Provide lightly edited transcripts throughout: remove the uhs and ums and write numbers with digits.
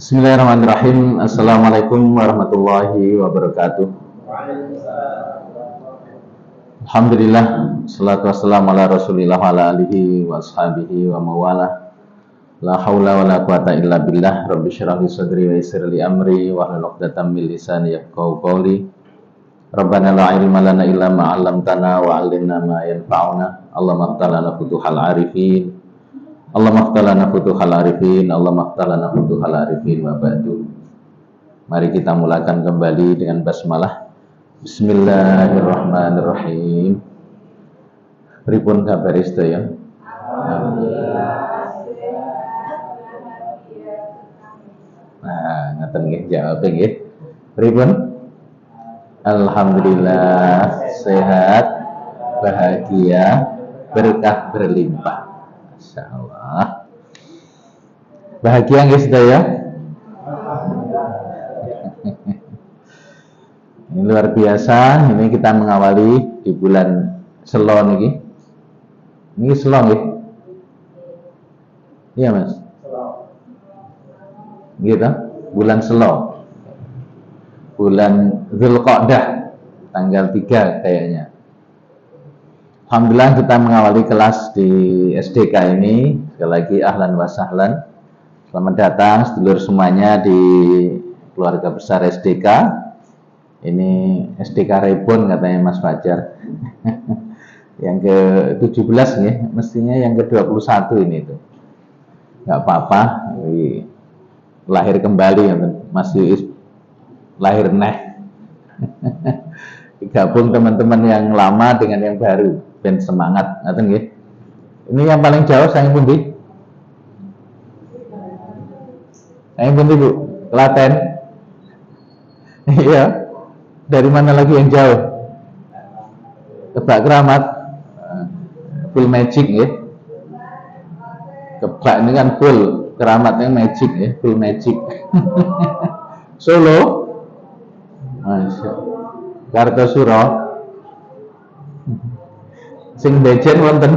Bismillahirrahmanirrahim. Assalamualaikum warahmatullahi wabarakatuh. Alhamdulillah, salatu wassalamu ala rasulillah wa ala alihi wa ashabihi wa mawala. La hawla wa la quwata illa billah. Rabbi syrah li sadri wa yassir li amri wa hlul 'uqdatam min lisani yafqahu qawli. Rabbana la ilma lana illa ma 'allamtana wa 'allimna ma yanfa'una. Allahumma iftah lana futuhal arifin. Allahumma iftah lana futuhal arifin. Allahumma iftah lana futuhal arifin wa ba'du. Mari kita mulakan kembali dengan basmalah. Bismillahirrahmanirrahim. Pripun kabar sedaya? Alhamdulillah. Nah, ngaten nggih jawab nggih. Pripun? Alhamdulillah, sehat, bahagia, berkah berlimpah. Masyaallah. Bahagia nggih sedaya? Ini luar biasa. Ini kita mengawali di bulan Selo niki. Ini Selo nggih. Iya, Mas. Gitu. Bulan Selo. Bulan Dzulqa'dah tanggal 3 kayaknya. Alhamdulillah kita mengawali kelas di SDK ini. Sekali lagi ahlan wa sahlan. Selamat datang sedulur semuanya di keluarga besar SDK. Ini SDK Rebon katanya Mas Fajar. Yang ke-17 nih, mestinya yang ke-21 ini tuh. Enggak apa-apa, lahir kembali masih lahir neh. Gabung teman-teman yang lama dengan yang baru, ben semangat, ngaten nggih. Ini yang paling jauh saya pundi? Saya pundi, Bu? Klaten. Iya. Dari mana lagi yang jauh? Kebak Keramat. Full magic ya. Kebak ini kan full, Keramatnya magic ya, full magic. Solo. Masya Allah. Kartosuro sing bejen wonten.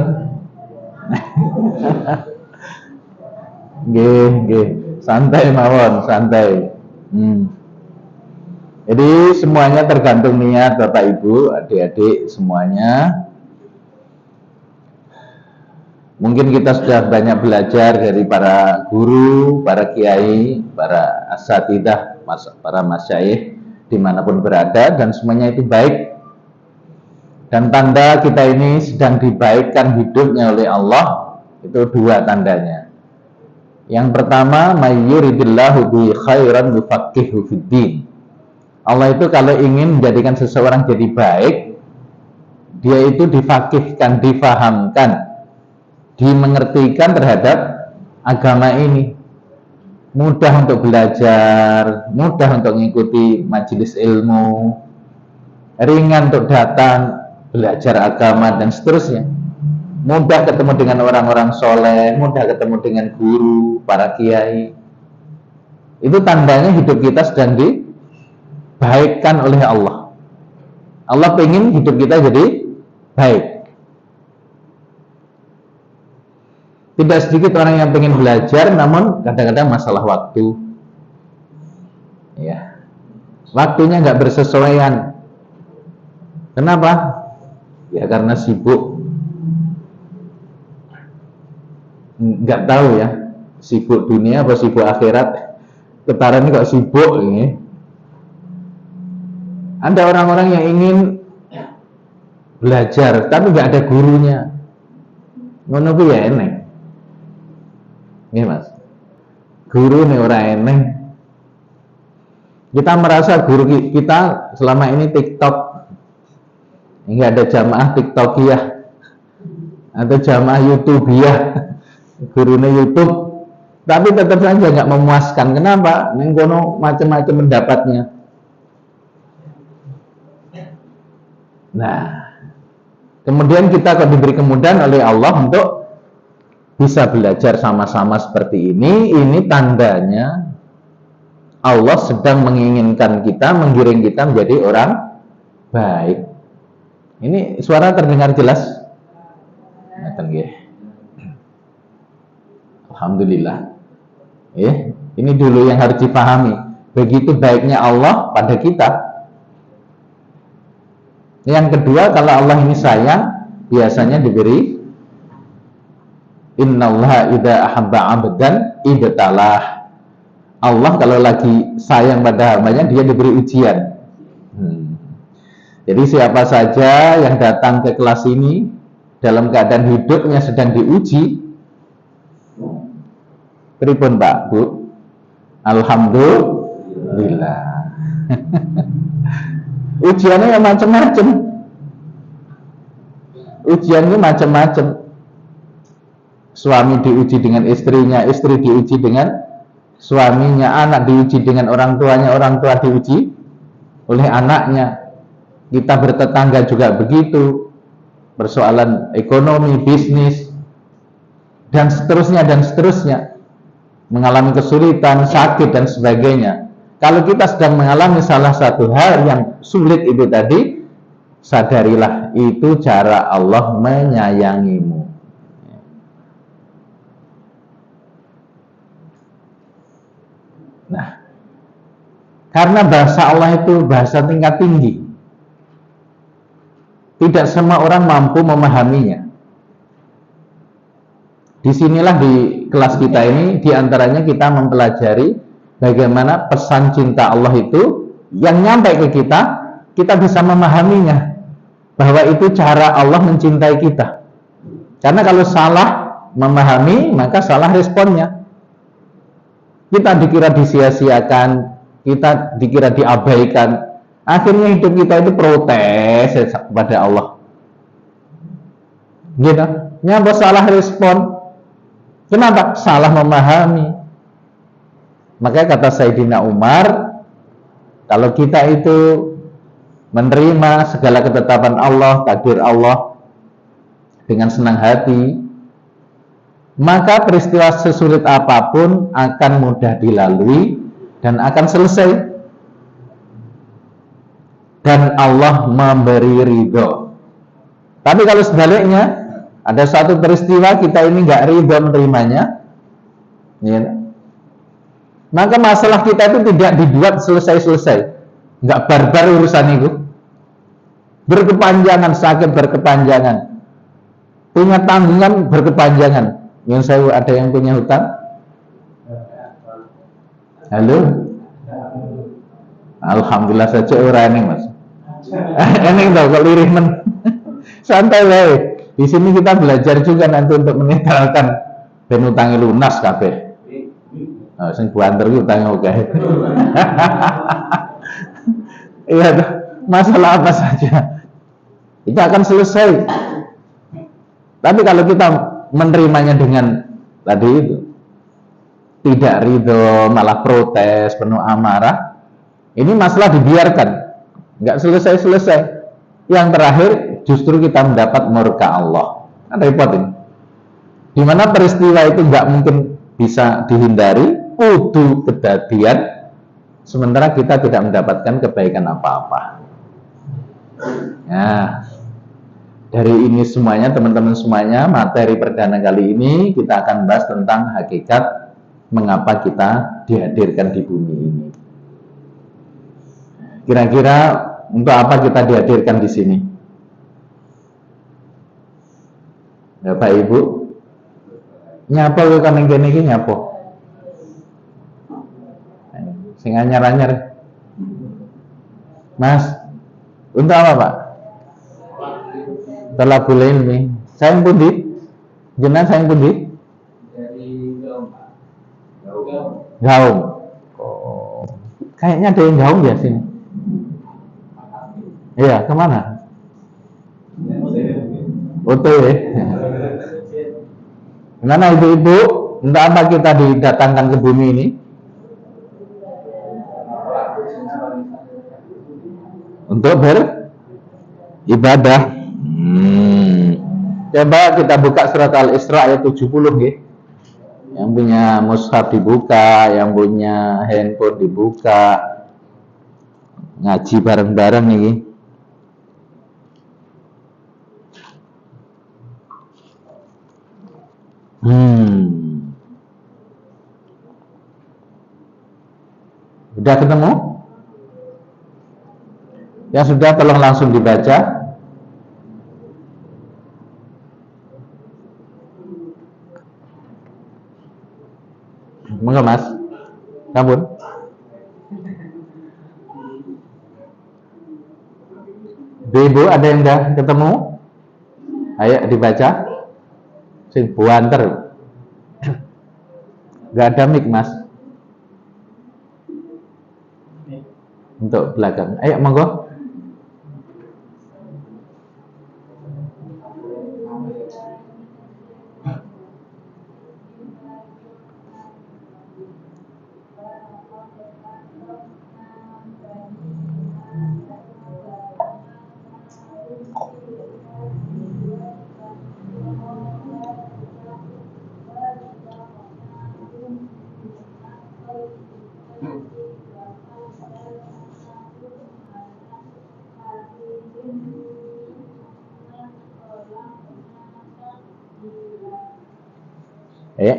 Nggih, santai mawon, santai. Jadi semuanya tergantung niat Bapak Ibu, adik-adik semuanya. Mungkin kita sudah banyak belajar dari para guru, para kiai, para asatidah, para masyayikh dimanapun berada, dan semuanya itu baik. Dan tanda kita ini sedang dibaikkan hidupnya oleh Allah, itu dua tandanya. Yang pertama, mayyuridillahu bi khairan yufaqihu fiddin. Allah itu kalau ingin menjadikan seseorang jadi baik, dia itu difaqihkan, difahamkan, dimengertikan terhadap agama ini. Mudah untuk belajar, mudah untuk mengikuti majelis ilmu, ringan untuk datang, belajar agama, dan seterusnya. Mudah ketemu dengan orang-orang soleh, mudah ketemu dengan guru, para kiai. Itu tandanya hidup kita sedang dibaikkan oleh Allah. Allah pengen hidup kita jadi baik. Tidak sedikit orang yang pengen belajar, namun kadang-kadang masalah waktu. Ya, waktunya nggak bersesuaian. Kenapa? Ya karena sibuk. Nggak tahu ya, sibuk dunia atau sibuk akhirat. Ketara ini kok sibuk ini. Ada orang-orang yang ingin belajar, tapi nggak ada gurunya. Ngono ku ya eneng. Nih Mas, guru nih orang eneng. Kita merasa guru kita selama ini TikTok, nggak ada jamaah TikTokiyah atau jamaah YouTubiyah, gurunya YouTube, tapi tetap saja nggak memuaskan. Kenapa? Nengkono macam-macam pendapatnya. Nah, kemudian kita akan diberi kemudahan oleh Allah untuk bisa belajar sama-sama seperti ini tandanya Allah sedang menginginkan kita, menggiring kita menjadi orang baik. Ini suara terdengar jelas? Alhamdulillah. Ini dulu yang harus dipahami. Begitu baiknya Allah pada kita. Yang kedua, kalau Allah ini sayang, biasanya diberi innallaha idza ahabba 'abdan ibtalah. Allah kalau lagi sayang pada hambanya, dia diberi ujian. Jadi siapa saja yang datang ke kelas ini dalam keadaan hidupnya sedang diuji, pripun Pak, Bu? Alhamdulillah. Ujiannya yang macam-macam. Ujiannya macam-macam. Suami diuji dengan istrinya, istri diuji dengan suaminya, anak diuji dengan orang tuanya, orang tua diuji oleh anaknya. Kita bertetangga juga begitu. Persoalan ekonomi, bisnis, dan seterusnya. Mengalami kesulitan, sakit, dan sebagainya. Kalau kita sedang mengalami salah satu hal yang sulit itu tadi, sadarilah itu cara Allah menyayangimu. Nah, karena bahasa Allah itu bahasa tingkat tinggi, tidak semua orang mampu memahaminya. Disinilah di kelas kita ini, diantaranya kita mempelajari bagaimana pesan cinta Allah itu yang nyampe ke kita, kita bisa memahaminya, bahwa itu cara Allah mencintai kita. Karena kalau salah memahami, maka salah responnya. Kita dikira disia-siakan, kita dikira diabaikan, akhirnya hidup kita itu protes kepada Allah. Gitu, nyapa salah respon. Kenapa? Salah memahami. Makanya kata Sayyidina Umar, kalau kita itu menerima segala ketetapan Allah, takdir Allah dengan senang hati, maka peristiwa sesulit apapun akan mudah dilalui dan akan selesai. Dan Allah memberi ridho. Tapi kalau sebaliknya, ada satu peristiwa kita ini nggak ridho menerimanya, ya, maka masalah kita itu tidak dibuat selesai-selesai, nggak barbar urusan itu, berkepanjangan, sakit berkepanjangan, punya tanggungan berkepanjangan. Yang saya ada yang punya hutang? Halo? Alhamdulillah saja orang ini Mas. Ini tau kok lirih men. Santai wae. Di sini kita belajar juga nanti untuk menetralkan ben utangi lunas kabeh. Sing buanter ki utangi oke. Iya, masalah apa saja itu akan selesai. Tapi kalau kita menerimanya dengan tadi itu, tidak ridho, malah protes, penuh amarah, ini masalah dibiarkan, nggak selesai-selesai. Yang terakhir justru kita mendapat murka Allah. Kan repot ini. Dimana peristiwa itu nggak mungkin bisa dihindari, kudu kedadian, sementara kita tidak mendapatkan kebaikan apa-apa. Nah, dari ini semuanya, teman-teman semuanya, materi perdana kali ini kita akan bahas tentang hakikat mengapa kita dihadirkan di bumi ini. Kira-kira untuk apa kita dihadirkan di sini? Bapak Ibu, nyapa kowe kan ning kene iki nyapa? Sing anyar-anyar. Mas, untuk apa, Pak? Talabul ilmi. Sayang pundi? Jenengan sayang pundi? Dari Gaum, Pak. Gaum. Oh. Kayaknya ada yang Gaum ya sini. Iya, kemana? OTW. Gimana ibu-ibu? Untuk apa kita didatangkan ke bumi ini? Untuk beribadah. Coba kita buka surat Al-Isra ayat 70 ya. Yang punya mushaf dibuka, yang punya handphone dibuka. Ngaji bareng-bareng nih. Sudah ketemu? Yang sudah tolong langsung dibaca. Monggo Mas. Sampun. Ibu ada yang udah ketemu? Ayo dibaca. Sing buanter. Gak ada mic Mas. Untuk belakang. Ayo monggo.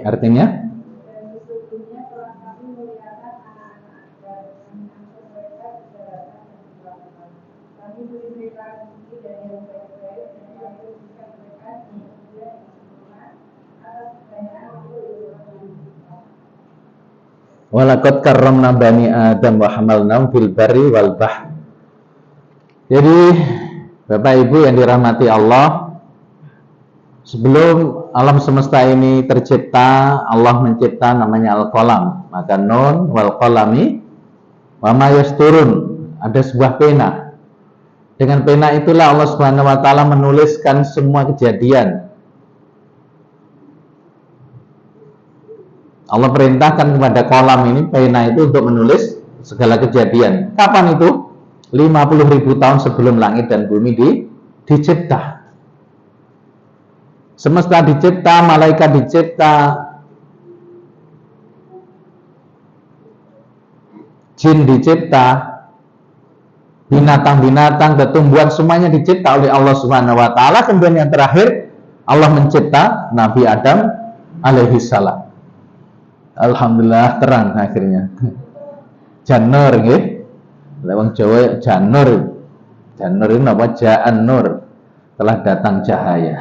Artinya? Walaqad karramna bani Adam wa hamalnahum fil barri wal bahr. Jadi Bapak Ibu yang dirahmati Allah, sebelum alam semesta ini tercipta, Allah mencipta namanya al-qalam. Maka nun wal qalami wa ma yasturun, ada sebuah pena. Dengan pena itulah Allah Subhanahu wa taala menuliskan semua kejadian. Allah perintahkan kepada kolam ini, pena itu untuk menulis segala kejadian. Kapan itu? 50.000 tahun sebelum langit dan bumi dicipta. Semesta dicipta, malaikat dicipta, jin dicipta, binatang-binatang, tumbuhan, semuanya dicipta oleh Allah Subhanahu wa taala. Kemudian yang terakhir, Allah mencipta Nabi Adam alaihi salam. Alhamdulillah terang akhirnya. Janur nggih. Lewang Jawa janur. Janur ini apa? Ja'an nur. Telah datang cahaya.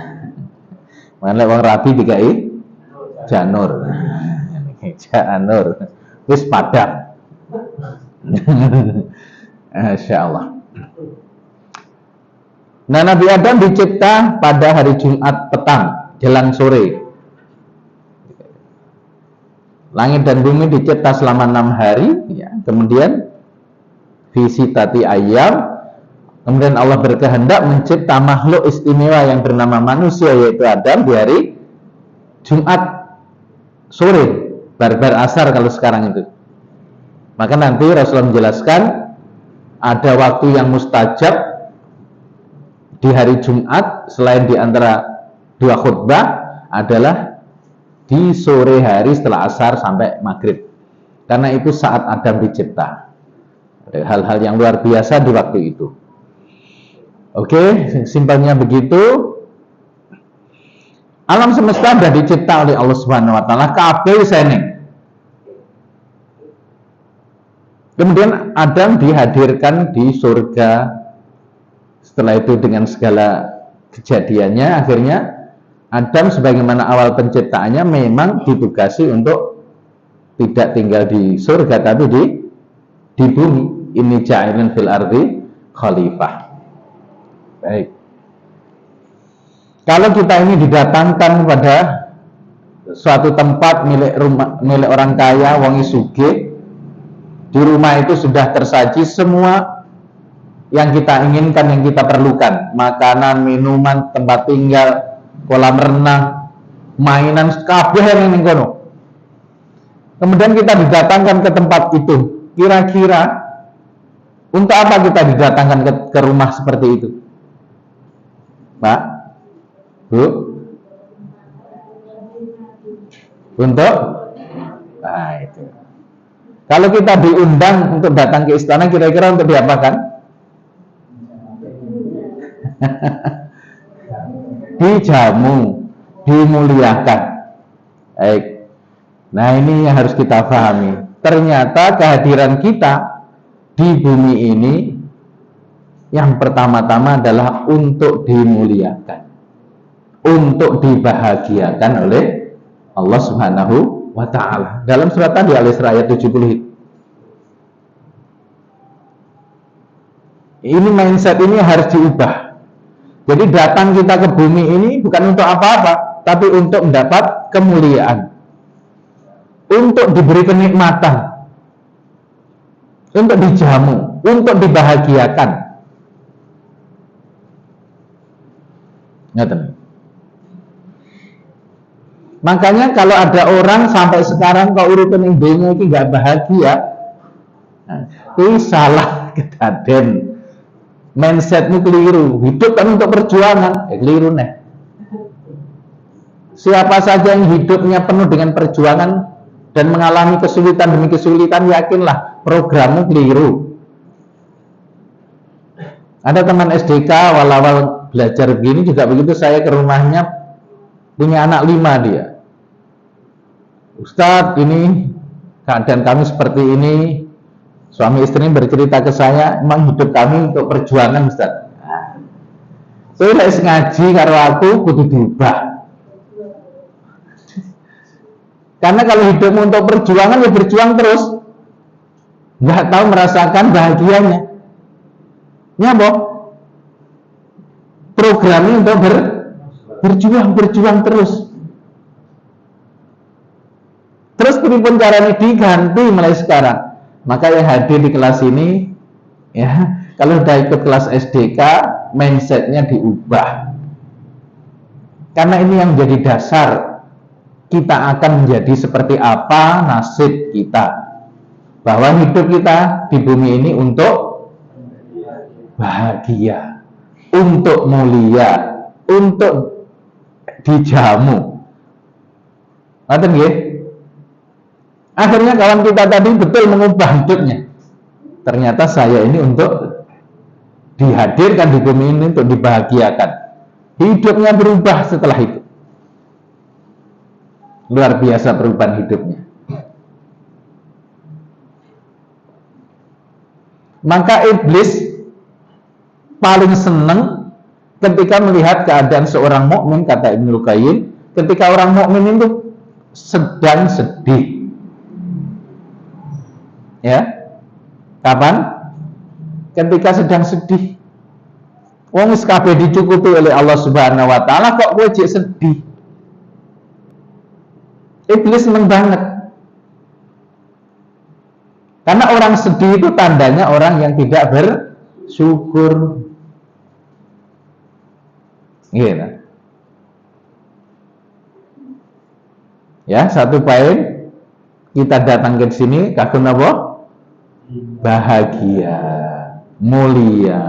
Mana wong rabi dikai janur. Ja'an nur. Wis padang. Insyaallah. Nah, Nabi Adam dicipta pada hari Jumat petang, jelang sore. Langit dan bumi dicipta selama 6 hari, ya. Kemudian visi tati ayam. Kemudian Allah berkehendak mencipta makhluk istimewa yang bernama manusia, yaitu Adam, di hari Jumat sore, barbar asar kalau sekarang itu. Maka nanti Rasulullah menjelaskan ada waktu yang mustajab di hari Jumat selain di antara 2 khutbah adalah di sore hari setelah asar sampai maghrib. Karena itu saat Adam dicipta. Ada hal-hal yang luar biasa di waktu itu. Oke, simpelnya begitu. Alam semesta sudah dicipta oleh Allah Subhanahu wa taala, kabeh seneng. Kemudian Adam dihadirkan di surga. Setelah itu dengan segala kejadiannya, akhirnya Adam sebagaimana awal penciptaannya memang ditugasi untuk tidak tinggal di surga tapi di bumi. Ini ja'ilun fil ardi khalifah. Baik. Kalau kita ini didatangkan pada suatu tempat milik orang kaya, wong sugih, di rumah itu sudah tersaji semua yang kita inginkan, yang kita perlukan, makanan, minuman, tempat tinggal, kolam renang, mainan, kabeh yang ning kono. Kemudian kita didatangkan ke tempat itu. Kira-kira untuk apa kita didatangkan ke rumah seperti itu? Pak? Bu? Untuk? Nah, itu. Kalau kita diundang untuk datang ke istana, kira-kira untuk diapakan? Dijamu, dimuliakan. Baik. Nah, ini yang harus kita pahami. ternyata kehadiran kita di bumi ini yang pertama-tama adalah untuk dimuliakan, untuk dibahagiakan oleh Allah Subhanahu wa ta'ala. Dalam surat tadi Al-Isra ayat 70, ini mindset ini harus diubah. Jadi datang kita ke bumi ini bukan untuk apa-apa, tapi untuk mendapat kemuliaan, untuk diberi kenikmatan, untuk dijamu, untuk dibahagiakan. Ngerti? Makanya kalau ada orang sampai sekarang kok urutan yang dunia ini nggak bahagia, itu salah kedaden. Mindsetmu keliru. Hidup kan untuk perjuangan, keliru nih. Siapa saja yang hidupnya penuh dengan perjuangan dan mengalami kesulitan demi kesulitan, yakinlah programmu keliru. Ada teman SDK awal-awal belajar begini juga begitu. Saya ke rumahnya, punya anak 5 dia. Ustadz, ini keadaan kami seperti ini. Suami istri bercerita ke saya, emang hidup kami untuk perjuangan, Ustadz. Saya harus ngaji karo aku kudu diubah. Karena kalau hidupmu untuk perjuangan, ya berjuang terus, nggak tahu merasakan bahagianya. Nyambok. Programnya untuk berjuang terus. Terus pripun caranya diganti mulai sekarang. Maka yang hadir di kelas ini, ya, kalau sudah ikut kelas SDK, mindsetnya diubah. Karena ini yang menjadi dasar kita akan menjadi seperti apa nasib kita. Bahwa hidup kita di bumi ini untuk bahagia, untuk mulia, untuk dijamu. Ngerti nggih? Akhirnya kawan kita tadi betul mengubah hidupnya. Ternyata saya ini untuk dihadirkan di bumi ini untuk dibahagiakan. Hidupnya berubah setelah itu. Luar biasa perubahan hidupnya. Maka iblis paling senang ketika melihat keadaan seorang mukmin, kata Ibnu Qayyim, ketika orang mukmin itu sedang sedih. Ya, kapan? Ketika sedang sedih. Wong wis kabeh dicukupi oleh Allah Subhanahu wa taala, kok kowe jek sedih? Iblis seneng banget. Karena orang sedih itu tandanya orang yang tidak bersyukur. Gitu. Ya, satu poin kita datang ke sini kagum apa? Bahagia, mulia.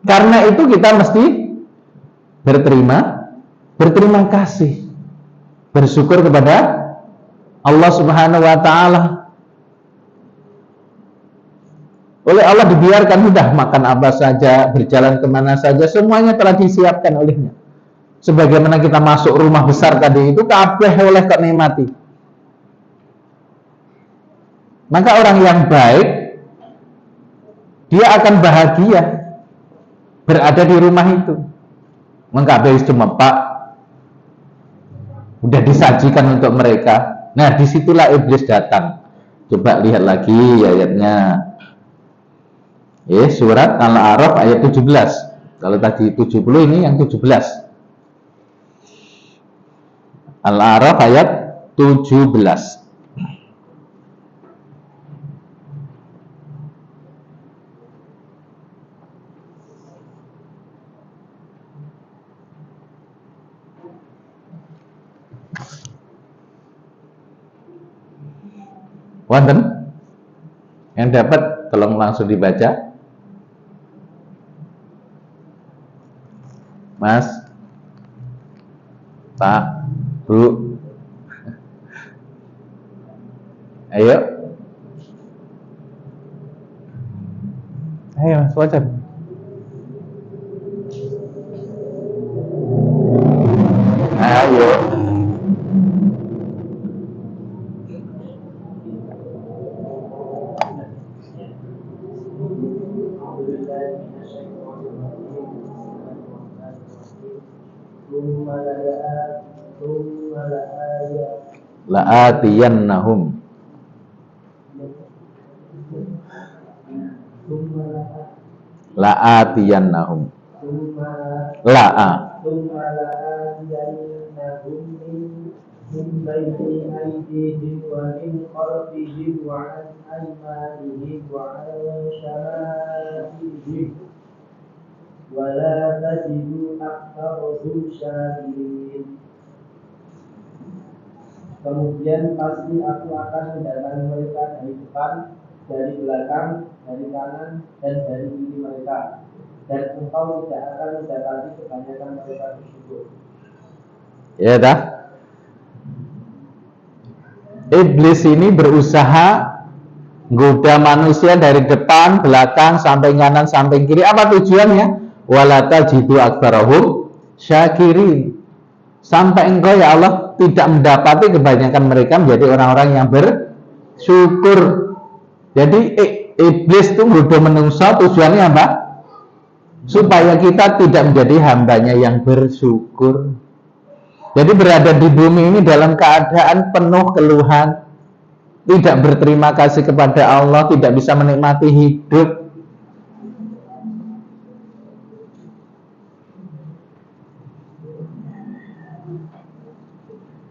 Karena itu kita mesti berterima kasih, bersyukur kepada Allah Subhanahu wa ta'ala. Oleh Allah dibiarkan sudah makan apa saja, berjalan kemana saja, semuanya telah disiapkan olehnya. Sebagaimana kita masuk rumah besar tadi itu, kabeh oleh kok nikmati. Maka orang yang baik, dia akan bahagia berada di rumah itu. Mengkabeh cuma Pak, udah disajikan untuk mereka. Nah, disitulah iblis datang. Coba lihat lagi ayatnya. Surat Al-A'raf ayat 17. Kalau tadi 70, ini yang 17. Al-A'raf ayat 17. Wonten yang dapat tolong langsung dibaca. Mas, Pak, Bu, ayo Mas, wajar. Ayo. بالله من الشيطان الرجيم بسم الله الرحمن الرحيم ثم لآية la'atiyannahum ثم لآية la'atiyannahum ثم la'a ثم لآتينهم من بين أيديهم ومن خلفهم وعن أيمانهم وعن شمائلهم ولا تجد أكثرهم شاكرين. Kemudian pasti aku akan mendatangi mereka dari depan, dari belakang, dari kanan, dan dari kiri mereka. Dan engkau tidak akan mendapati kebanyakan mereka bersyukur. ya dah. Iblis ini berusaha goda manusia dari depan, belakang, samping kanan, samping kiri. Apa tujuannya? Wala tajidu aktsarahum syakirin. Sampai engkau ya Allah tidak mendapati kebanyakan mereka menjadi orang-orang yang bersyukur. Jadi iblis itu goda manusia tujuannya apa? Supaya kita tidak menjadi hambanya yang bersyukur. Jadi berada di bumi ini dalam keadaan penuh keluhan, tidak berterima kasih kepada Allah, tidak bisa menikmati hidup.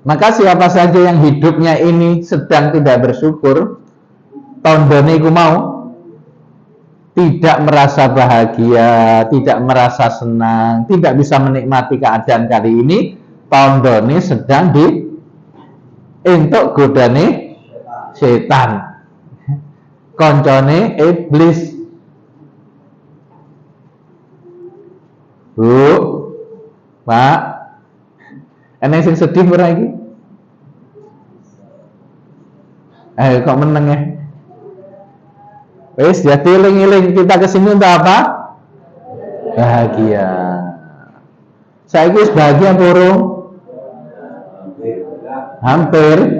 Maka siapa saja yang hidupnya ini sedang tidak bersyukur, tondone iku mau tidak merasa bahagia, tidak merasa senang, tidak bisa menikmati keadaan kali ini, tondone sedang di entuk godane setan, koncone iblis. Bu, Pak, enek sing sedih ora iki? Kok meneng ya? Wes, jadi eling-eling kita kesini untuk apa? Bahagia. Saya wis bahagia burung? Hampir.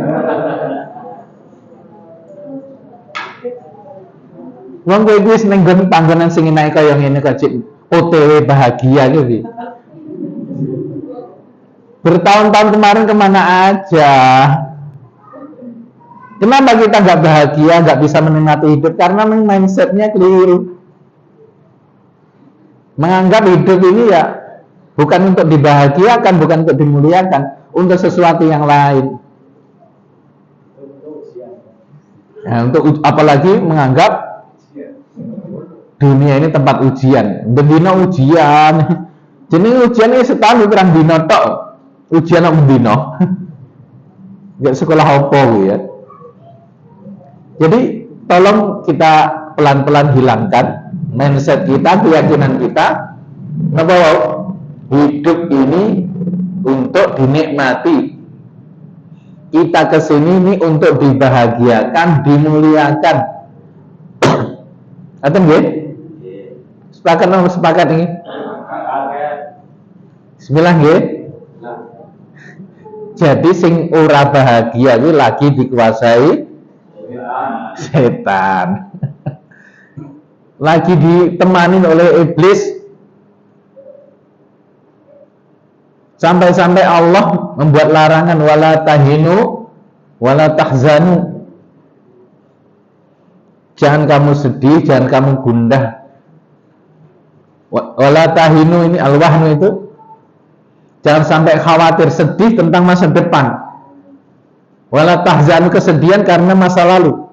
Wong kowe wis ning nggon panggonan sing enak kaya ngene kok cik OTW bahagia gitu. Bertahun-tahun kemarin kemana aja? Kenapa kita nggak bahagia, nggak bisa menikmati hidup? Karena mindsetnya keliru. Menganggap hidup ini ya bukan untuk dibahagiakan, bukan untuk dimuliakan, untuk sesuatu yang lain. Nah, untuk apalagi menganggap dunia ini tempat ujian. Bendino ujian. Jadi ujian ini setahun kurang dino tok. Ujian apa bendino? Nggak sekolah apa ya. Jadi tolong kita pelan-pelan hilangkan mindset kita, keyakinan kita bahwa hidup ini untuk dinikmati. Kita kesini ini untuk dibahagiakan, dimuliakan. Atau nggih? Sepakat ini? Bismillah nggih. Jadi sing ora bahagia itu lagi dikuasai setan. Lagi ditemani oleh iblis. Sampai-sampai Allah membuat larangan wala tahinu wala tahzanu. Jangan kamu sedih, jangan kamu gundah. Wala tahinu ini al-wahnu itu jangan sampai khawatir, sedih tentang masa depan. Wala tahzanu, kesedihan karena masa lalu.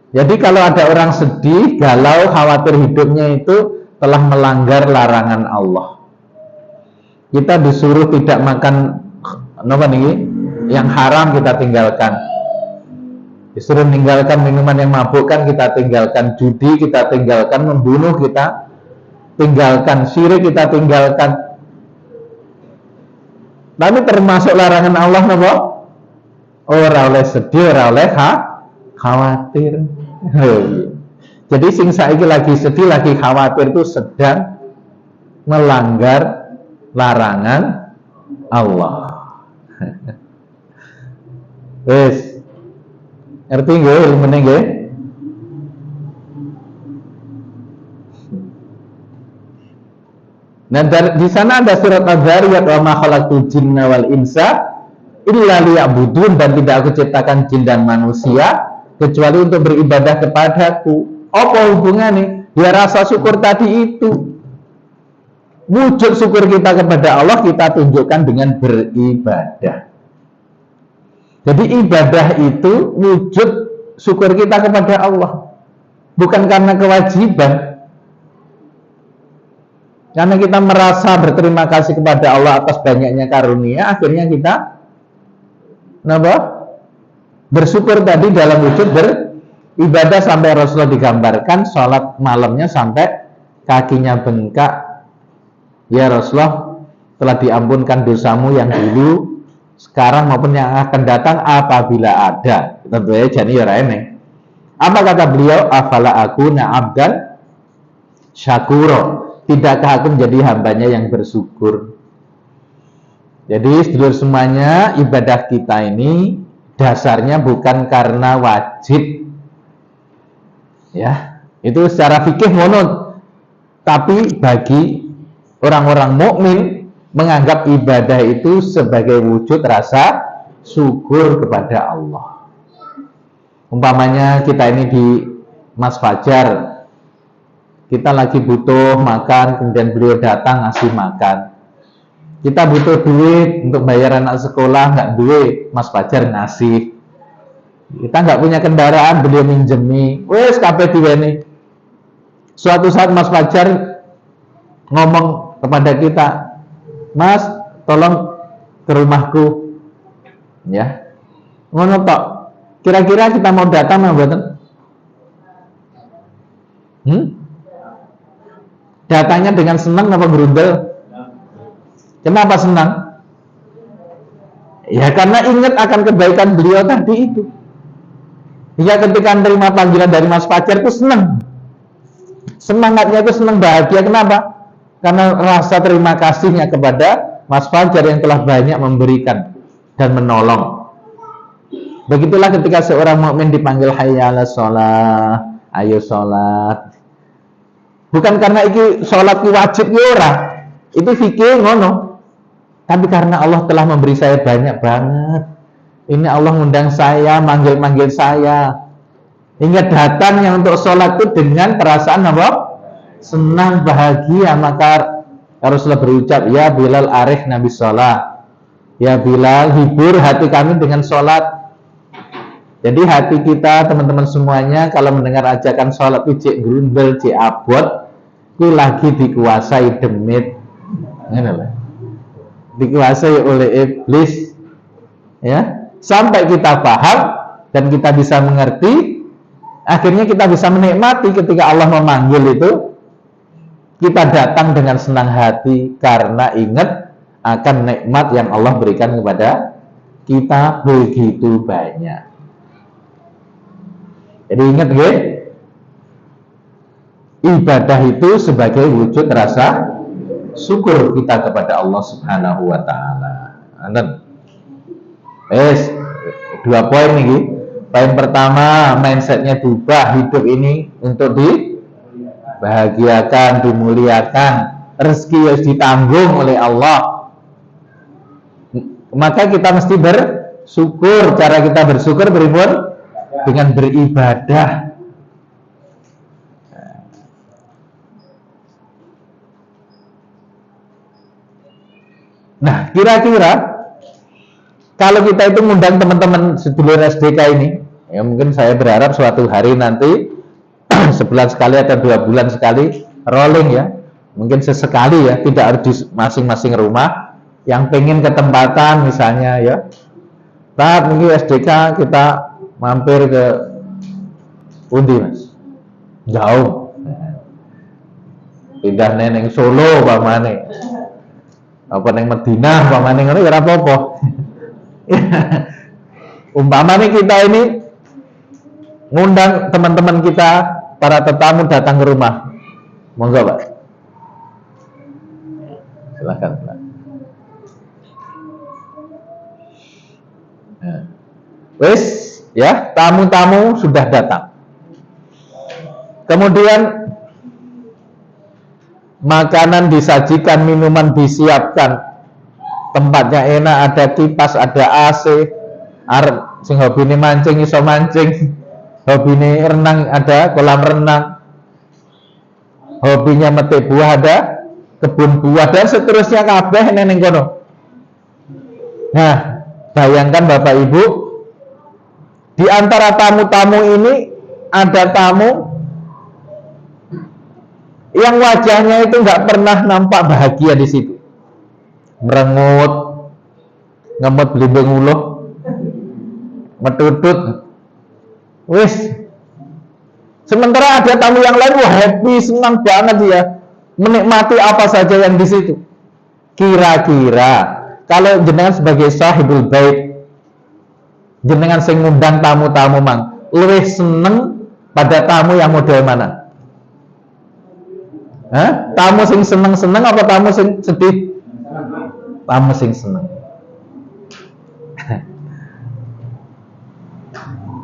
Jadi kalau ada orang sedih, galau, khawatir hidupnya itu telah melanggar larangan Allah. Kita disuruh tidak makan yang haram, kita tinggalkan. Disuruh meninggalkan minuman yang mabukkan, kita tinggalkan. Judi kita tinggalkan, membunuh kita tinggalkan, syirik kita tinggalkan. Tapi termasuk larangan Allah napa? Ora oleh sedih, ora oleh khawatir. Jadi sing saiki lagi sedih, lagi khawatir itu sedang melanggar larangan Allah. Wes, ngerti nggih ilmune nggih? Nah, di sana ada surat Az-Zariyat, wa ma khalaqtul jinna wal insa illa liya'budun, dan tidak aku ciptakan jin dan manusia kecuali untuk beribadah kepadaku. Apa hubungannya? Ya rasa syukur tadi itu. Wujud syukur kita kepada Allah kita tunjukkan dengan beribadah. Jadi ibadah itu wujud syukur kita kepada Allah, bukan karena kewajiban. Karena kita merasa berterima kasih kepada Allah atas banyaknya karunia, akhirnya kita bersyukur tadi dalam wujud beribadah, sampai Rasulullah digambarkan sholat malamnya sampai kakinya bengkak. Ya Rasulullah, telah diampunkan dosamu yang dulu, sekarang maupun yang akan datang apabila ada. Tentunya jadi ya rene. Apa kata beliau? Afala akuna abdan syakuro. Tidakkah aku menjadi hambanya yang bersyukur? Jadi sedulur semuanya, ibadah kita ini dasarnya bukan karena wajib. Ya, itu secara fikih mono. Tapi bagi orang-orang mukmin menganggap ibadah itu sebagai wujud rasa syukur kepada Allah. Umpamanya kita ini di Mas Fajar, kita lagi butuh makan, kemudian beliau datang ngasih makan. Kita butuh duit untuk bayar anak sekolah, nggak duit, Mas Fajar ngasih. Kita nggak punya kendaraan, beliau minjemi. Wes kabeh diweni. Suatu saat Mas Fajar ngomong kepada kita, Mas, tolong ke rumahku, ya. Ngono tok. Kira-kira kita mau datang apa mboten? Datangnya dengan senang apa gerundel? Kenapa senang? Ya karena ingat akan kebaikan beliau tadi itu. Ya ketika menerima panggilan dari Mas Fajar itu senang. Semangatnya itu senang, bahagia. Kenapa? Karena rasa terima kasihnya kepada Mas Fajar yang telah banyak memberikan dan menolong. Begitulah ketika seorang mukmin dipanggil hayya 'alas shalah, ayo sholat. Bukan karena iki sholat wajib ya ora. Itu fikih ngono. Tapi karena Allah telah memberi saya banyak banget. Ini Allah ngundang saya, manggil-manggil saya. Hingga datangnya untuk sholat itu dengan perasaan apa? Senang, bahagia. Maka Rasulullah berucap, ya Bilal arih nabi sholat. Ya Bilal, hibur hati kami dengan sholat. Jadi hati kita, teman-teman semuanya, kalau mendengar ajakan sholat itu cek grundel, cek abot, itu lagi dikuasai demit, dikuasai oleh iblis, ya. Sampai kita paham dan kita bisa mengerti, akhirnya kita bisa menikmati ketika Allah memanggil itu, kita datang dengan senang hati karena ingat akan nikmat yang Allah berikan kepada kita begitu banyak. Jadi ingat ya, ibadah itu sebagai wujud rasa syukur kita kepada Allah Subhanahu wa taala. Dua poin nih. Poin pertama, mindsetnya berubah, hidup ini untuk dibahagiakan, dimuliakan, rezeki harus ditanggung oleh Allah. Maka kita mesti bersyukur. Cara kita bersyukur beribun dengan beribadah. Nah, kira-kira kalau kita itu ngundang teman-teman sedulur SDK ini, ya mungkin saya berharap suatu hari nanti sebulan sekali atau 2 bulan sekali rolling ya, mungkin sesekali ya, tidak harus di masing-masing rumah. Yang pengen ketempatan misalnya ya, saat mungkin SDK kita mampir ke Undi Mas, jauh, pindah neneng Solo pamane, apa neng Madinah pamane ngono ya ora apa-apa. Umpamanya kita ini ngundang teman-teman kita, para tetamu datang ke rumah, monggo Pak, silakan Pak. Wes ya, tamu-tamu sudah datang. Kemudian makanan disajikan, minuman disiapkan, tempatnya enak, ada kipas, ada AC, arep sing hobine mancing iso mancing, hobine renang ada kolam renang, hobinya metik buah ada kebun buah, dan seterusnya kabeh ning kono. Nah, bayangkan Bapak Ibu, di antara tamu-tamu ini ada tamu yang wajahnya itu nggak pernah nampak bahagia di situ, merengut, ngemut blimbing uluh, metutut, wis. Sementara ada tamu yang lain wah happy, senang banget ya, menikmati apa saja yang di situ. Kira-kira kalau jenengan sebagai sahibul bait, jenengan sing ngundang tamu-tamu mang, luwih seneng pada tamu yang model mana? Hah? Tamu sing seneng-seneng apa tamu sing sedih? Tamu sing seneng.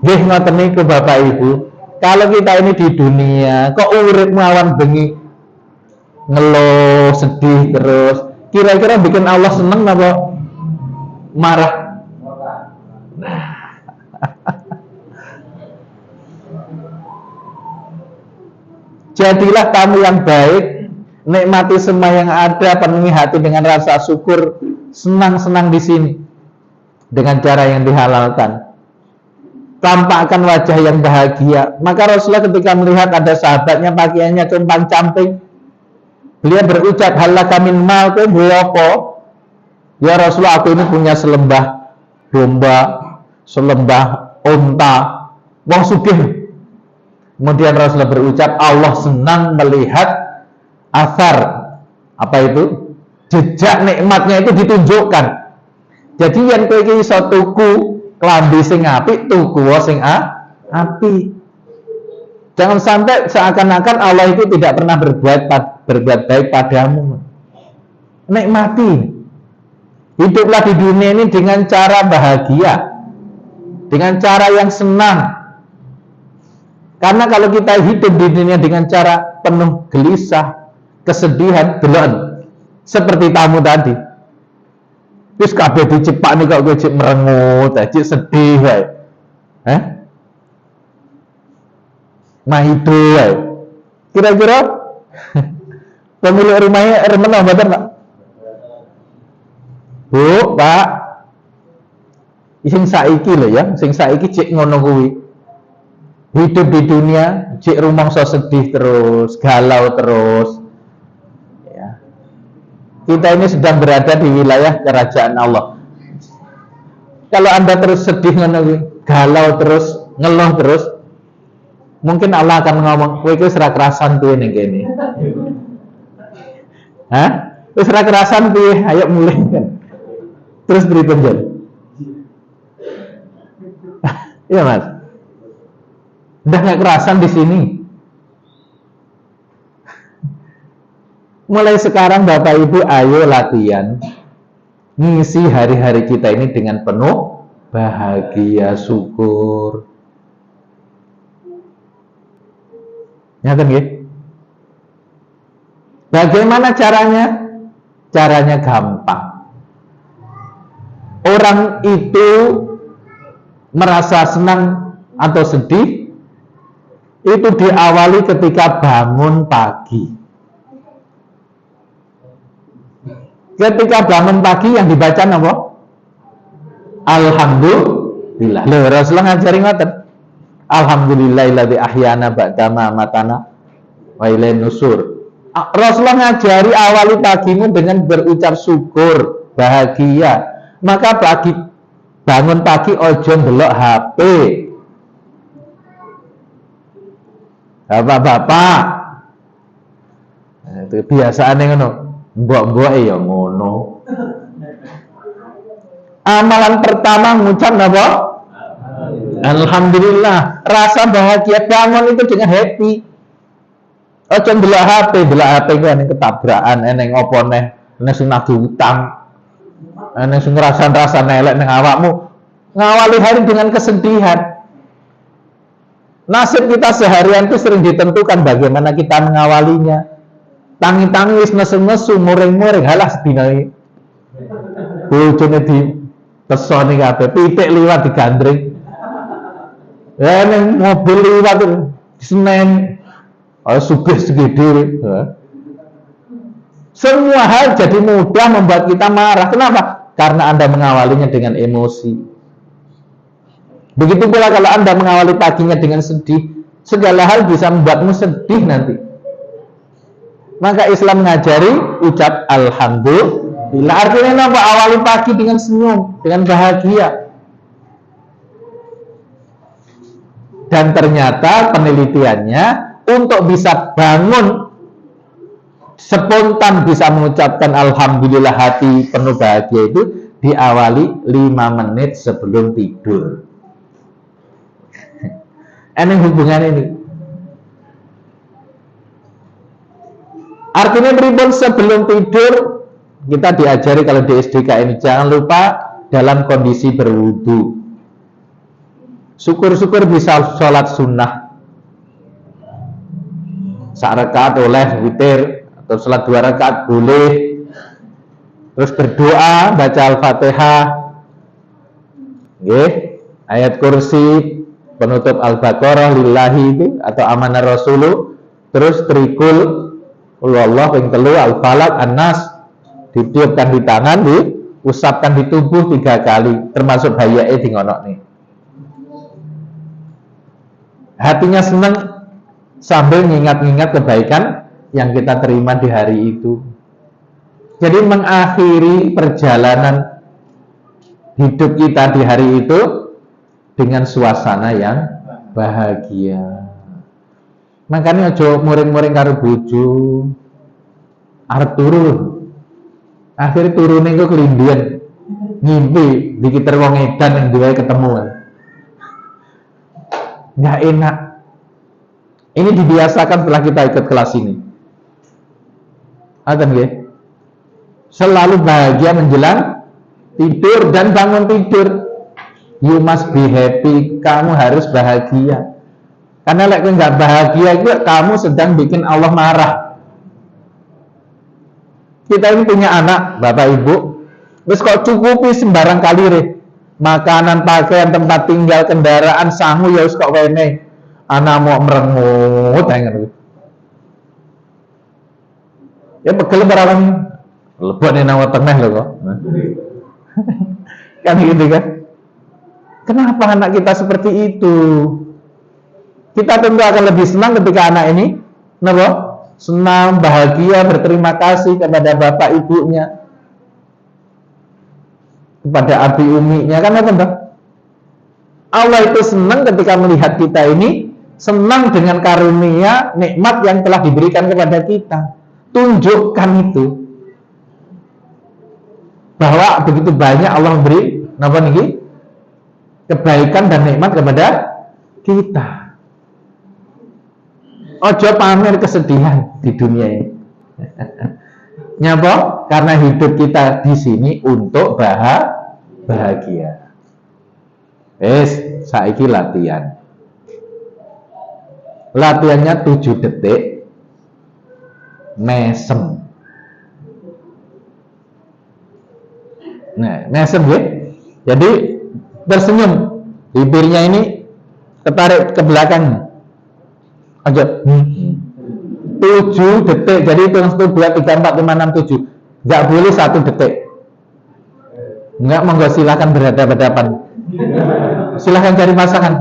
Nggih ngoten niku Bapak Ibu. Kalau kita ini di dunia kok urip ngawan bengi ngeluh, sedih terus, kira-kira bikin Allah seneng apa marah? Jadilah tamu yang baik, nikmati semua yang ada, penuhi hati dengan rasa syukur, senang-senang di sini dengan cara yang dihalalkan. Tampakkan wajah yang bahagia. Maka Rasulullah ketika melihat ada sahabatnya pakaiannya compang-camping, beliau berucap, halaka min mal, kowe duwe apa? Ya Rasulullah, aku ini punya selembah domba, selembah unta, wong sugih. Kemudian Rasulullah berucap, Allah senang melihat asar, apa itu? Jejak nikmatnya itu ditunjukkan. Jadi yang kowe iki iso tuku klambi sing apik, tuku sing apik. Jangan sampai seakan-akan Allah itu tidak pernah berbuat baik padamu. Nikmati. Hiduplah di dunia ini dengan cara bahagia, dengan cara yang senang. Karena kalau kita hidup di dunia dengan cara penuh gelisah, kesedihan, delon, seperti tamu tadi, terus kabeh dicepak nih kok gue cek merengut, cek sedih, maido, kira-kira pemilik rumahnya remen betul nggak? Bu, Pak, sing saiki lho ya, sing saiki cek ngono kuwi. Hidup di dunia cek rumangsa sedih terus, galau terus. Ya. Kita ini sedang berada di wilayah kerajaan Allah. Kalau Anda terus sedih ngono kuwi, galau terus, ngeluh terus, mungkin Allah akan ngomong, kowe iki wis ra kerasan piye ning kene. Hah? Wis ra kerasan piye? Ayo mulai kan. Terus beri penjel. Iya Mas. Udah nggak kerasan di sini. Mulai sekarang Bapak Ibu ayo latihan ngisi hari-hari kita ini dengan penuh bahagia, syukur. Ya kan gitu? Bagaimana caranya? Caranya gampang. Orang itu merasa senang atau sedih itu diawali ketika bangun pagi. Ketika bangun pagi yang dibaca apa? Alhamdulillah. Loh, Rasulullah ngajari ngoten. Alhamdulillahilladzi ahyana ba'dama amatana wa ilaihin nusur. Rasulullah ngajari awali pagimu dengan berucap syukur, bahagia. Maka bangun pagi ojo ndelok HP. Bapak-bapak, itu biasaane ngono. Mbok-mbok ya ngono. Amalan pertama ngucap apa? Alhamdulillah. Rasa bahagia bangun itu dengan happy. Ojo ndelok HP ku ning ketabrakan, eneng apa neh, nek sing nagih utang. Nek sing ngrasa elek ning awakmu. Ngawali hari dengan kesedihan. Nasib kita seharian itu sering ditentukan bagaimana kita mengawalinya. Tangi-tangi wis nesu-nesu muring-muring halah sedina iki. Bojone di pesoni kabeh, pitik liwat digandring. Ya ning mobil liwat Senen sugih segede. Semua hal jadi mudah membuat kita marah. Kenapa? Karena Anda mengawalinya dengan emosi. Begitu pula kalau Anda mengawali paginya dengan sedih, segala hal bisa membuatmu sedih nanti. Maka Islam mengajari ucap alhamdulillah. Artinya apa? Awali pagi dengan senyum, dengan bahagia. Dan ternyata penelitiannya untuk bisa bangun spontan bisa mengucapkan alhamdulillah hati penuh bahagia itu diawali 5 menit sebelum tidur. Ini hubungan ini. Artinya pripun sebelum tidur kita diajari kalau di SDK ini jangan lupa dalam kondisi berwudu. Syukur-syukur bisa sholat sunnah. Rakaat oleh witir atau sholat 2 rakaat boleh. Terus berdoa baca Al-Fatihah. Ayat kursi penutup Al-Baqarah lillahi itu atau amanah rasulu. Terus trikul Allah yang telu al-falak an-nas ditiupkan di tangan, diusapkan di tubuh 3 kali, termasuk hayae di ngonok nih. Hatinya senang sambil mengingat-ingat kebaikan yang kita terima di hari itu. Jadi mengakhiri perjalanan hidup kita di hari itu dengan suasana yang bahagia. Makanya aja muring-muring karo bojo. Arep turu. Akhirnya turune kok kelindian. Ngimpi dikiter wong edan yang duwe ketemu. Nggak enak. Ini dibiasakan setelah kita ikut kelas ini. Ada nggih? Selalu bahagia menjelang tidur dan bangun tidur. You must be happy. Kamu harus bahagia. Karena kalau nggak bahagia itu kamu sedang bikin Allah marah. Kita ini punya anak, bapak ibu, terus kok cukupi sembarang kali deh. Makanan, pakaian, tempat tinggal, kendaraan, sangu ya kok wene. Anak mau merengut, ya pegel berawan lebon nih nama tengah loh kok. Kan gitu kan? Kenapa anak kita seperti itu? Kita tentu akan lebih senang ketika anak ini senang, bahagia, berterima kasih kepada bapak ibunya, kepada abi uminya. Kan apa? Allah itu senang ketika melihat kita ini senang dengan karunia nikmat yang telah diberikan kepada kita. Tunjukkan itu bahwa begitu banyak Allah memberi kebaikan dan nikmat kepada kita. Ojo pamer kesedihan di dunia ini. Nyapa? Karena hidup kita di sini untuk bahagia. Saiki latihan. Latihannya 7 detik. Mesem. Nah, mesem ya. Jadi tersenyum. Bibirnya ini ketarik ke belakang. Aja 7 detik. Jadi itu 1, 2, 3, 4, 5, 6, 7. Nggak boleh 1 detik. Nggak, monggo silahkan berhadapan-hadapan. Silahkan cari pasangan.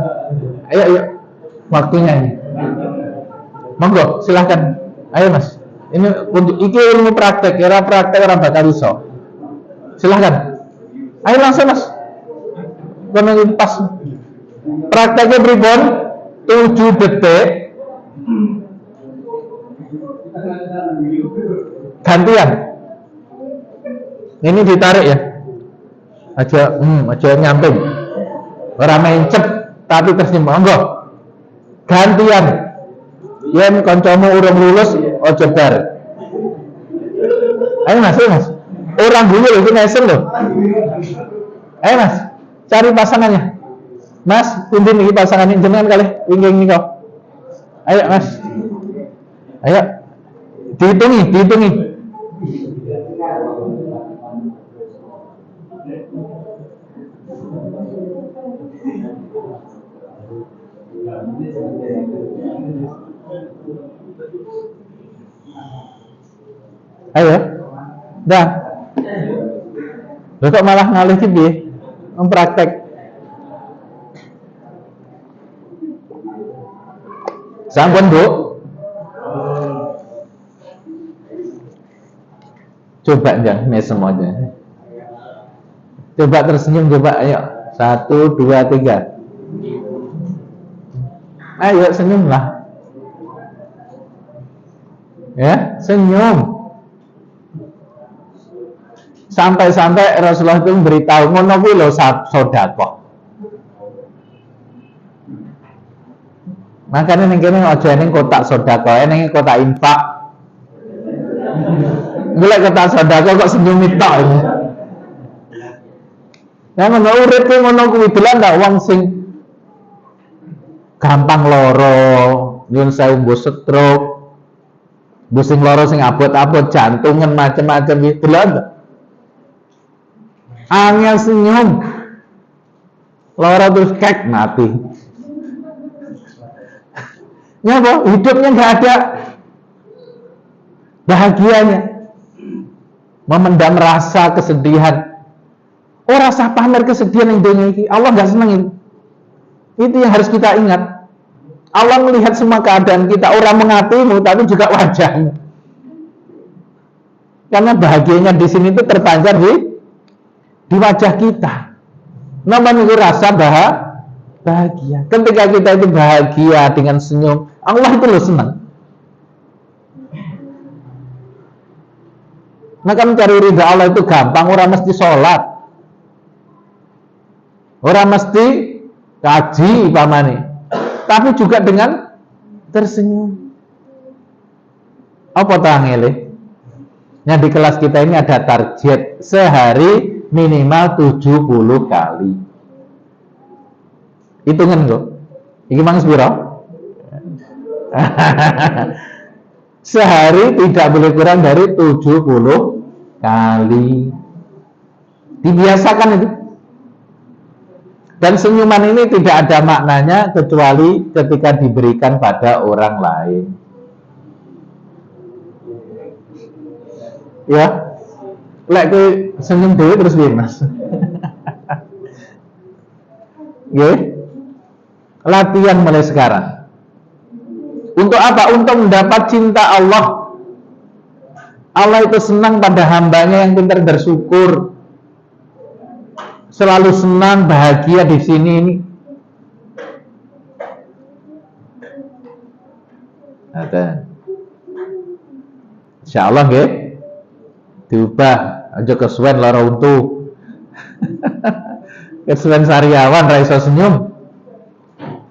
Ayo. Waktunya ini. Monggo, silahkan. Ayo mas. Ini untuk ilmu praktek. Kira praktek orang bakal iso. Silahkan. Ayo langsung mas. Kono pas. Prakteknya pripun? 7 detik. Gantian. Ini ditarik ya. Aja nyamping. Ora mencep tapi tersenyum. Monggo. Gantian. Yen kancamu urung lulus aja bar. Ayo mas. Orang dulu itu nesen loh. Ayo mas, cari pasangannya. Mas, pimpin iki pasangannya jenengan kali wingking niko. Ayo mas. Ayo. Dihitungi. Ayo. Dah. Loh kok malah ngalih piye? Mempraktek. Sampun, Bu. Coba jangan mesem aja. Coba tersenyum, coba, ayo. 1, 2, 3. Ayo senyumlah. Ya, senyum. Sampai-sampai Rasulullah itu memberitahu ngono kuwi lho sedekah. Makanya ning kene aja ning kotak sedekah, ning kotak infak. Golek kotak sedekah kok senyum tok. Ya ngono urip ku ngono kuwi delan ndak wong sing gampang loro, nyun sewu mbok stroke. Mbok sing loro sing abot-abot jantungan macam-macam iki delan. Angel senyum. Loro terus kek mati. Nyapa? Hidupnya nggak ada bahagianya. Memendam rasa kesedihan. Oh, rasa pamer kesedihan yang dunia ini Allah nggak senang itu. Itu yang harus kita ingat. Allah melihat semua keadaan kita. Orang mengatimu tapi juga wajahmu. Karena bahagianya di sini itu terpancar di wajah kita. Namanya itu rasa bahagia. Ketika kita itu bahagia dengan senyum, Allah itu loh senang. Maka mencari ridha Allah itu gampang. Orang mesti sholat, orang mesti kaji pamane, tapi juga dengan tersenyum. Apa tangele? Nah, di kelas kita ini ada target sehari minimal 70 kali. Hitungan kok. Iki mang sepiro? Sehari tidak boleh kurang dari 70 kali. Dibiasakan itu. Dan senyuman ini tidak ada maknanya kecuali ketika diberikan pada orang lain. Ya, lek kowe senyum dhewe terus piye, Mas? Nggih. Latihan mulai sekarang. Untuk apa? Untuk mendapat cinta Allah. Allah itu senang pada hambanya yang pintar bersyukur. Selalu senang, bahagia di sini ini. Ada. Insyaallah nggih. Diubah aja kesuwen lara untu. Kesuwen sariawan ra iso senyum.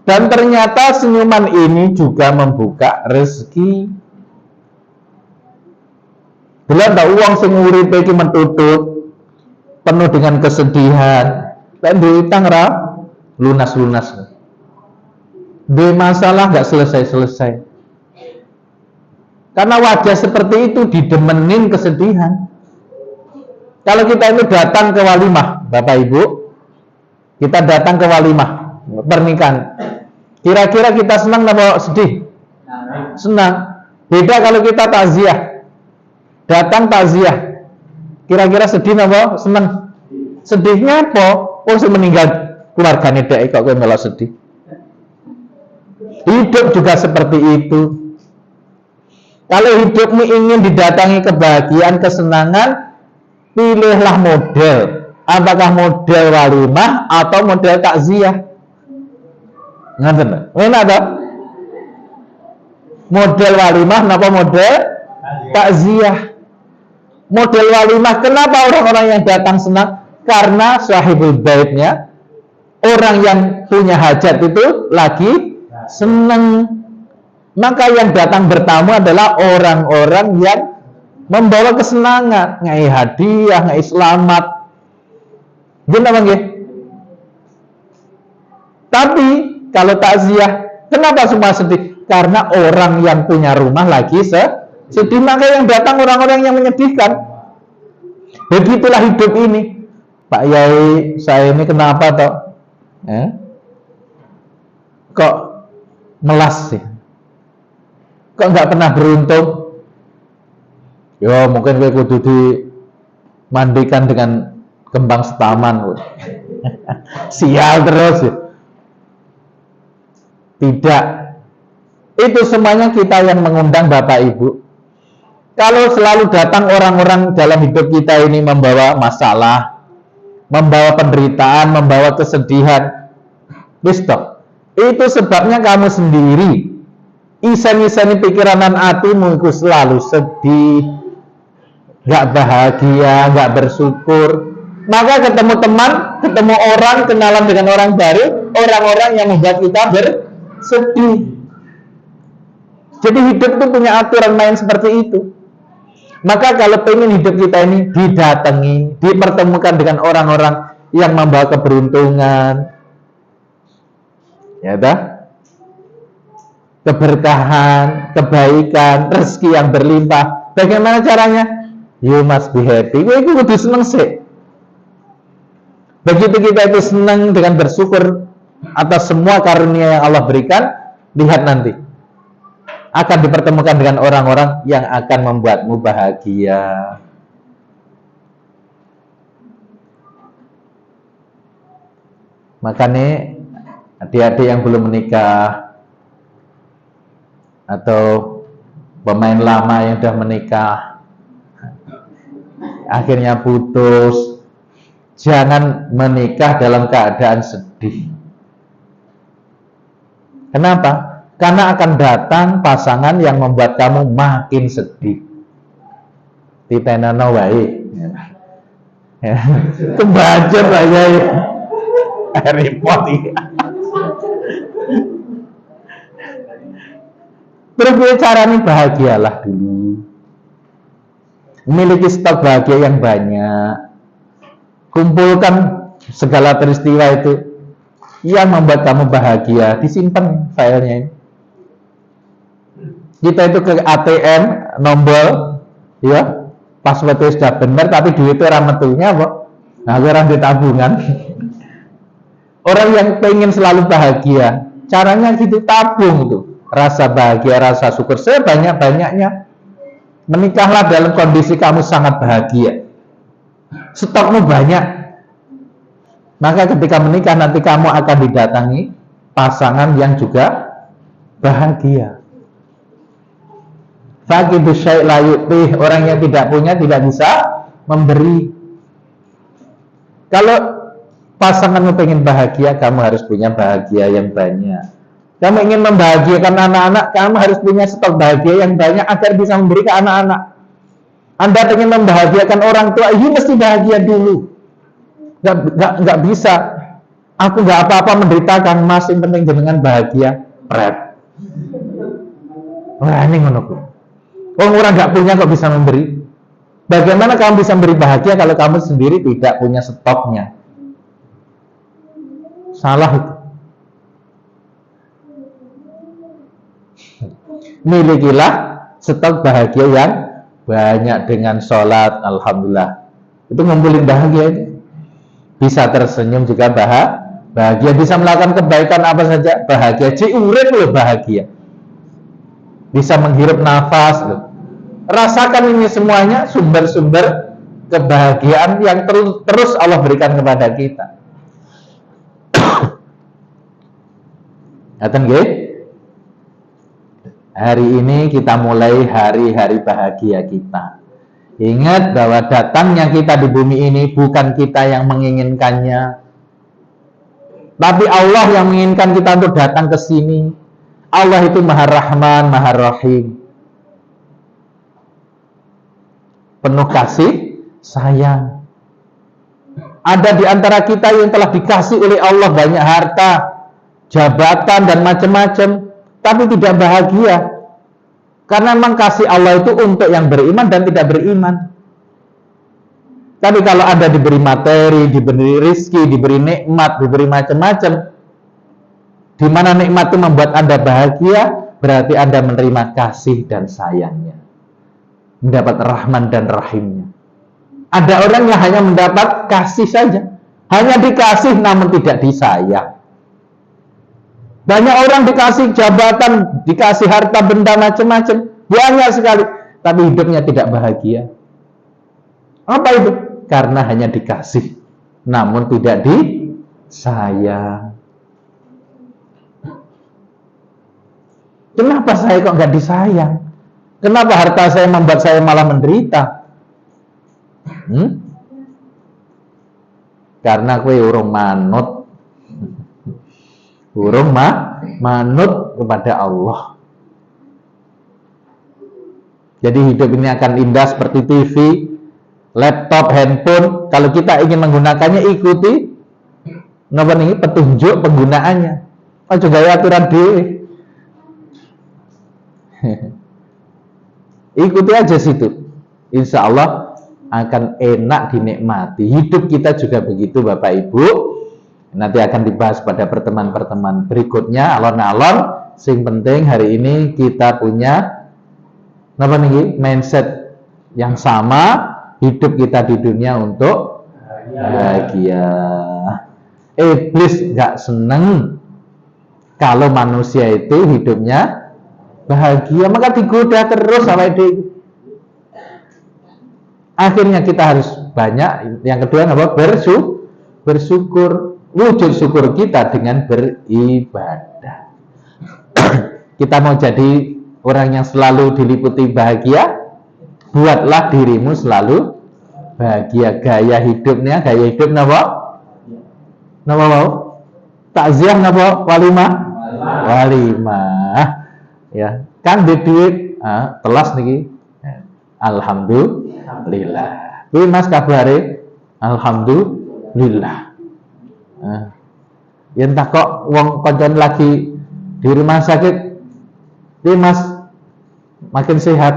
Dan ternyata senyuman ini juga membuka rezeki. Bila ndak uang sing uripe iki mentutut penuh dengan kesedihan, dan diutang ra lunas-lunas. Di masalah nggak selesai-selesai. Karena wajah seperti itu didemenin kesedihan. Kalau kita ini datang ke walimah, Bapak Ibu, kita datang ke walimah pernikahan. Kira-kira kita senang atau sedih? Senang. Beda kalau kita takziah. Datang takziah. Kira-kira sedih apa? Senang. Sedihnya apa? Oh, meninggal keluarganya dek kok kowe malah sedih. Hidup juga seperti itu. Kalau hidupmu ingin didatangi kebahagiaan, kesenangan, pilihlah model. Apakah model walimah atau model takziah? Ngerti? Enak toh? Model walimah napa model takziah? Model walimah, kenapa orang-orang yang datang senang? Karena sahibul baitnya, orang yang punya hajat itu lagi senang. Maka yang datang bertamu adalah orang-orang yang membawa kesenangan, ngai hadiah, ngai selamat. Gimana bang? Tapi kalau takziah, kenapa semua sedih? Karena orang yang punya rumah lagi Sedih, maka yang datang orang-orang yang menyedihkan. Begitulah hidup ini. Pak Yai, saya ini kenapa toh? Kok melas sih? Kok nggak pernah beruntung? Ya mungkin gue kudu dimandikan dengan kembang setaman. Sial terus. Tidak. Itu semuanya kita yang mengundang Bapak Ibu. Kalau selalu datang orang-orang dalam hidup kita ini membawa masalah, membawa penderitaan, membawa kesedihan, stop. Itu sebabnya kamu sendiri. Isen-isen pikiran dan hatimu itu selalu sedih, gak bahagia, gak bersyukur. Maka ketemu teman, ketemu orang, kenalan dengan orang baru, orang-orang yang membuat kita bersedih. Jadi hidup itu punya aturan main seperti itu. Maka kalau pengen hidup kita ini didatangi, dipertemukan dengan orang-orang yang membawa keberuntungan, ya dah, keberkahan, kebaikan, rezeki yang berlimpah. Bagaimana caranya? You must be happy. Itu kudu seneng sih. Begitu kita itu senang dengan bersyukur atas semua karunia yang Allah berikan, lihat nanti akan dipertemukan dengan orang-orang yang akan membuatmu bahagia. Makanya adik-adik yang belum menikah atau pemain lama yang sudah menikah akhirnya putus, jangan menikah dalam keadaan sedih. Kenapa? Karena akan datang pasangan yang membuat kamu makin sedih. Titenano wae. Kebaca aja ya. Repot iki. Terus caranya bahagialah dulu. Miliki stok bahagia yang banyak. Kumpulkan segala peristiwa itu yang membuat kamu bahagia, disimpan filenya ini. Kita itu ke ATM, nombor, ya, passwordnya sudah benar, tapi duitnya rametunya kok. Nah, orang di tabungan. Orang yang pengen selalu bahagia, caranya gitu, tabung tuh. Rasa bahagia, rasa syukur sebanyak-banyaknya. Menikahlah dalam kondisi kamu sangat bahagia. Stokmu banyak. Maka ketika menikah nanti kamu akan didatangi pasangan yang juga bahagia. Faqidu syai' la yu'tih, orang yang tidak punya tidak bisa memberi. Kalau pasanganmu pengen bahagia, kamu harus punya bahagia yang banyak. Kamu ingin membahagiakan anak-anak, kamu harus punya stok bahagia yang banyak agar bisa memberi ke anak-anak. Anda ingin membahagiakan orang tua, ini mesti bahagia dulu. Nggak bisa. Aku nggak apa-apa menderita, Kang Mas, yang penting jenengan bahagia. Pret. Wah, ini ngono. Orang nggak punya kok bisa memberi. Bagaimana kamu bisa memberi bahagia kalau kamu sendiri tidak punya stoknya? Salah itu. Milikilah stok bahagia yang banyak dengan sholat, alhamdulillah. Itu ngumpulin bahagia itu. Bisa tersenyum juga bahagia. Bisa melakukan kebaikan apa saja bahagia. Urip loh bahagia. Bisa menghirup nafas loh. Rasakan ini semuanya sumber-sumber kebahagiaan yang terus Allah berikan kepada kita. Ngaten nggih? Hari ini kita mulai hari-hari bahagia kita. Ingat bahwa datangnya kita di bumi ini bukan kita yang menginginkannya, tapi Allah yang menginginkan kita untuk datang ke sini. Allah itu Maha Rahman, Maha Rahim, penuh kasih sayang. Ada di antara kita yang telah dikasih oleh Allah banyak harta, jabatan dan macam-macam, tapi tidak bahagia. Karena memang kasih Allah itu untuk yang beriman dan tidak beriman. Tapi kalau Anda diberi materi, diberi rezeki, diberi nikmat, diberi macam-macam, di mana nikmat itu membuat Anda bahagia, berarti Anda menerima kasih dan sayangnya. mendapat Rahman dan Rahimnya. Ada orang yang hanya mendapat kasih saja, hanya dikasih namun tidak disayang. Banyak orang dikasih jabatan, dikasih harta benda macam-macam, banyak sekali, tapi hidupnya tidak bahagia. Apa itu? Karena hanya dikasih, namun tidak disayang. Kenapa saya kok nggak disayang? Kenapa harta saya membuat saya malah menderita? Karena kue urung manut, manut kepada Allah. Jadi hidup ini akan indah seperti TV, laptop, handphone. Kalau kita ingin menggunakannya, ikuti petunjuk penggunaannya. Ojo gaya aturan dhewe. Ikuti aja situ. Insya Allah akan enak dinikmati. Hidup kita juga begitu Bapak Ibu. Nanti akan dibahas pada pertemuan-pertemuan berikutnya. Alon-alon, sing penting hari ini kita punya mindset yang sama. Hidup kita di dunia untuk bahagia. Iblis gak seneng kalau manusia itu hidupnya bahagia, maka digoda terus sama dia. Akhirnya kita harus banyak. Yang kedua apa? Bersyukur. Wujud syukur kita dengan beribadah. Kita mau jadi orang yang selalu diliputi bahagia, buatlah dirimu selalu bahagia. Gaya hidup napa? Napa mau? Takziah napa? Walimah. Ya, kan duit telas niki. Alhamdulillah. Kuwi Mas kabare? Alhamdulillah. Yen tak kok wong kancane lagi di rumah sakit, "Piye Mas? Makin sehat?"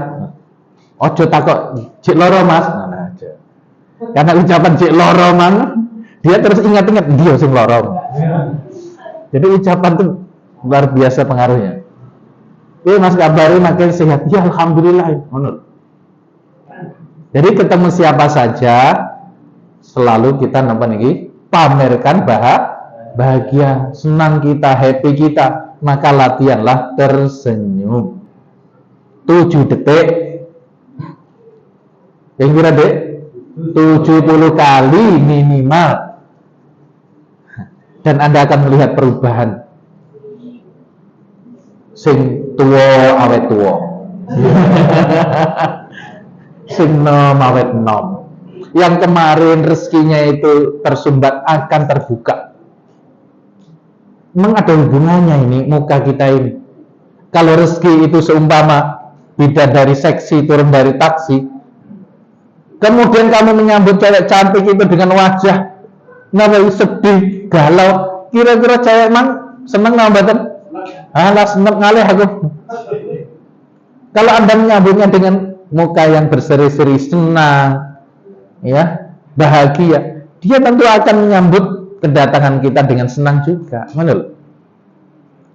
Ojo takok, "Cek loro Mas." Nah, aja. Karena ucapan cek loro mang, dia terus ingat-ingat dia sing loro. Jadi ucapan itu luar biasa pengaruhnya. Mas kabari makin sehat. Ya alhamdulillah. Jadi ketemu siapa saja selalu kita pamerkan bahagia, senang kita, happy kita, maka latihanlah tersenyum 7 detik. Yang kira dek 70 kali minimal, dan Anda akan melihat perubahan. Sing tuwa awet tuwa, sing nom awet nom. Yang kemarin rezekinya itu tersumbat akan terbuka. Memang ada hubungannya ini muka kita ini. Kalau rezeki itu seumpama bidadari seksi turun dari taksi, kemudian kamu menyambut cewek cantik itu dengan wajah sedih, galau, kira-kira cewek emang seneng nambatan? Alah seneng ngalih aku. Kalau Anda menyambutnya dengan muka yang berseri-seri, senang, ya, bahagia, dia tentu akan menyambut kedatangan kita dengan senang juga. Menurut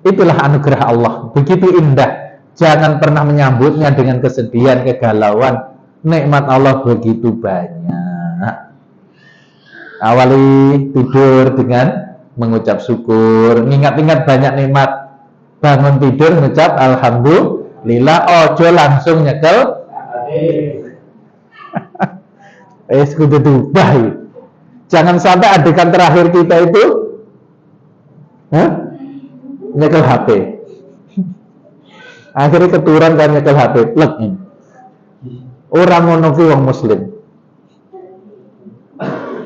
itulah anugerah Allah, begitu indah. Jangan pernah menyambutnya dengan kesedihan, kegalauan. Nikmat Allah begitu banyak. Awali tidur dengan mengucap syukur, ingat-ingat banyak nikmat. Bangun tidur mengucap alhamdulillah, ojo langsung nyekel kudu diubah. Jangan sampai adegan terakhir kita itu nyekel HP. Akhirnya keturun kan nyekel HP, plek. Orang ngono ki wong muslim.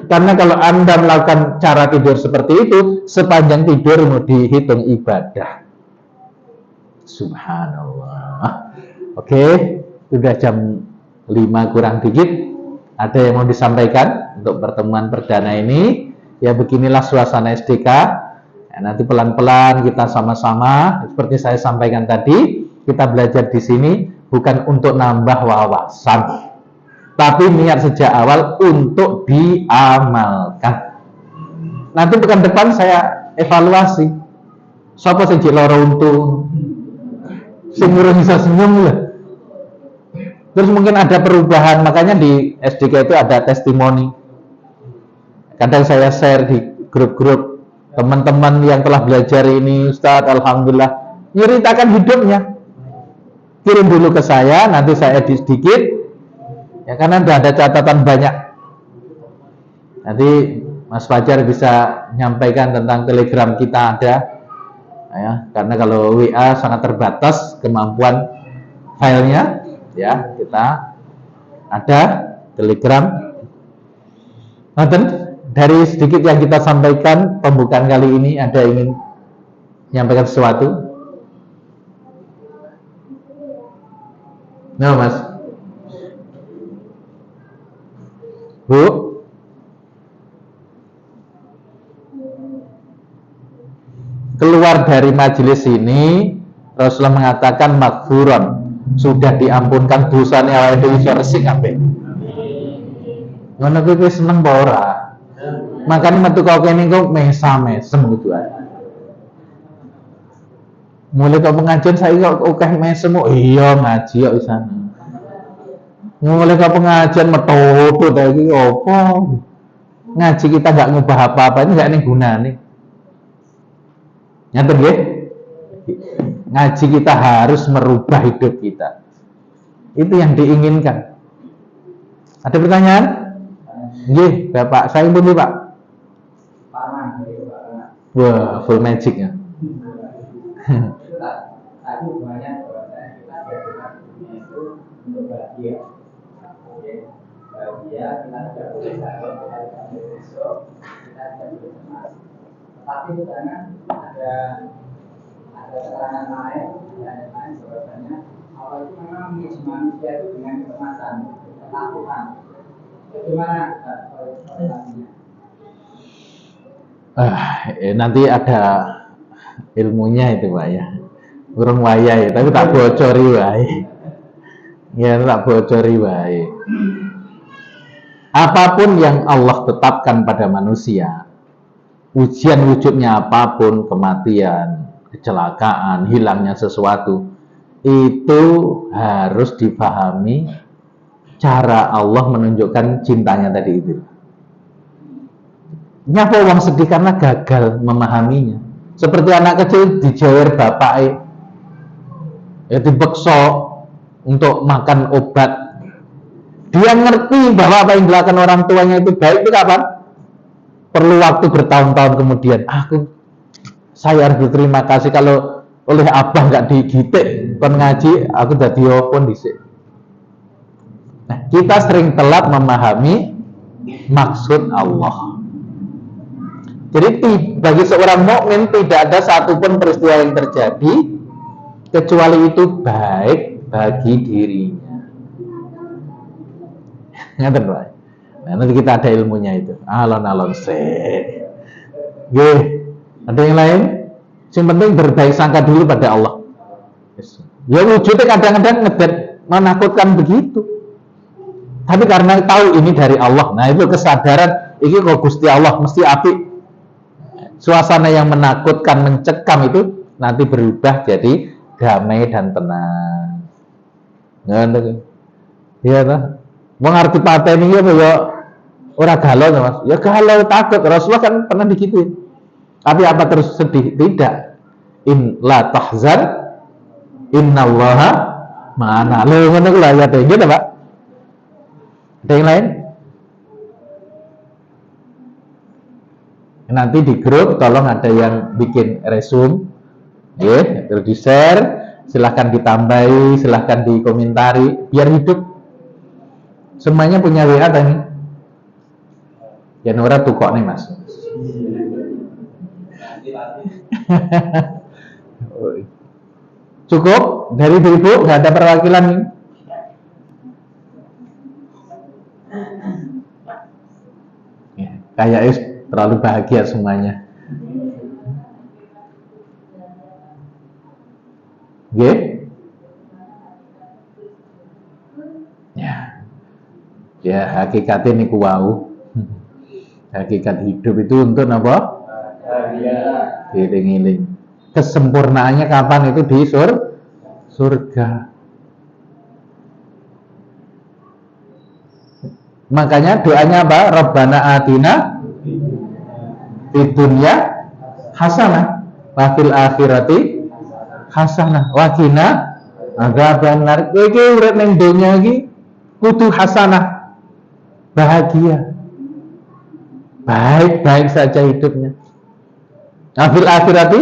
Karena kalau Anda melakukan cara tidur seperti itu, sepanjang tidurmu dihitung ibadah. Subhanallah. Oke, sudah jam 5 kurang dikit. Ada yang mau disampaikan untuk pertemuan perdana ini? Ya beginilah suasana SDK. Ya, nanti pelan-pelan kita sama-sama, seperti saya sampaikan tadi, kita belajar di sini bukan untuk nambah wawasan, tapi niat sejak awal untuk diamalkan. Nanti pekan depan saya evaluasi. Siapa sing loro untung? Sing urung bisa senyum lah. Terus mungkin ada perubahan, makanya di SDK itu ada testimoni. Kadang saya share di grup-grup teman-teman yang telah belajar ini, Ustadz, alhamdulillah, nyeritakan hidupnya. Kirim dulu ke saya, nanti saya edit sedikit, ya karena ada catatan banyak. Nanti Mas Fajar bisa menyampaikan tentang Telegram kita ada, ya, karena kalau WA sangat terbatas kemampuan filenya, ya kita ada Telegram. Nah, dari sedikit yang kita sampaikan pembukaan kali ini, ada ingin menyampaikan sesuatu? No, Mas. Bu? Keluar dari majelis ini, Rasulullah mengatakan maghfuron, sudah diampunkan dosanya awake dhewe resik kabeh. Ngono kuwi wis seneng apa ora? Makane metu kok kene kok mesem gitu ae. Mulai kok pengajian saya kok akeh mesem kok iya ngaji kok isane. Mulai kok pengajian metu ta iki opo? Ngaji kita enggak ngubah apa-apa, ini enggak ning gunane. Nyata nggih? Ngaji kita harus merubah hidup kita. Itu yang diinginkan. Ada pertanyaan? Nggih, Bapak. Saya pun Pak. Wah, full magic ya. Tadi hubungannya bahwasanya kita diajarkan dunia itu untuk bahagia. Bahagia, kita tidak boleh sakit, kita tidak boleh besok, kita tidak boleh cemas. Tapi jangan ada keterangan lain, bahwasanya Allah itu memang menguji manusia itu dengan kecemasan, ketakutan. Bagaimana korelasinya? Nanti ada ilmunya itu Pak ya. Urung wayai, tapi tak bocori wae. Ya, tak bocori wae. Apapun yang Allah tetapkan pada manusia, ujian wujudnya apapun, kematian, kecelakaan, hilangnya sesuatu, itu harus dipahami cara Allah menunjukkan cintanya tadi itu. Nyapa wong sedih karena gagal memahaminya. Seperti anak kecil dijewer bapaknya, ya dipeksa untuk makan obat. Dia ngerti bahwa apa yang dilakukan orang tuanya itu baik, itu kapan? Perlu waktu bertahun-tahun kemudian. Saya harus berterima kasih kalau oleh abah nggak digitik kon ngaji, aku jadi opon dhisik. Nah, kita sering telat memahami maksud Allah. Jadi bagi seorang mukmin tidak ada satupun peristiwa yang terjadi kecuali itu baik bagi dirinya. Ngerti Pak? Nah, nanti kita ada ilmunya itu. Alon-alon sih. Nggih. Ada yang lain? Yang penting berbaik sangka dulu pada Allah. Ya wujudnya kadang-kadang ngedet menakutkan begitu. Tapi karena tahu ini dari Allah, nah itu kesadaran ini kok Gusti Allah mesti apik. Suasana yang menakutkan, mencekam itu nanti berubah jadi damai dan tenang. Ngono. Iya toh? Wong arep dipateni ya ora galau to, Mas. Ya galau takut. Rasulullah kan pernah digituin. Tapi apa terus sedih? Tidak. In la tahzan innallaha ma'ana. Lho ngono ku lho ayat iki to, Pak. Ada yang lain? Nanti di grup tolong ada yang bikin resume, ya, terus di share, silahkan ditambahi, silahkan dikomentari, biar hidup. Semuanya punya WA tadi. Ya Nora tukok nih Mas. Cukup dari ibu, nggak ada perwakilan nih. Ya, kayak terlalu bahagia semuanya. Oke? Ya hakikatnya niku wau. Hakikat hidup itu untuk apa? Giling-giling. Kesempurnaannya kapan itu di surga. Makanya doanya apa? Rabbana atina fid dunya hasanah wa fil akhirati hasanah wa qina adzabannar. Kowe iki urip ning donya iki kudu hasanah, bahagia, baik-baik saja hidupnya. Wa fil akhirati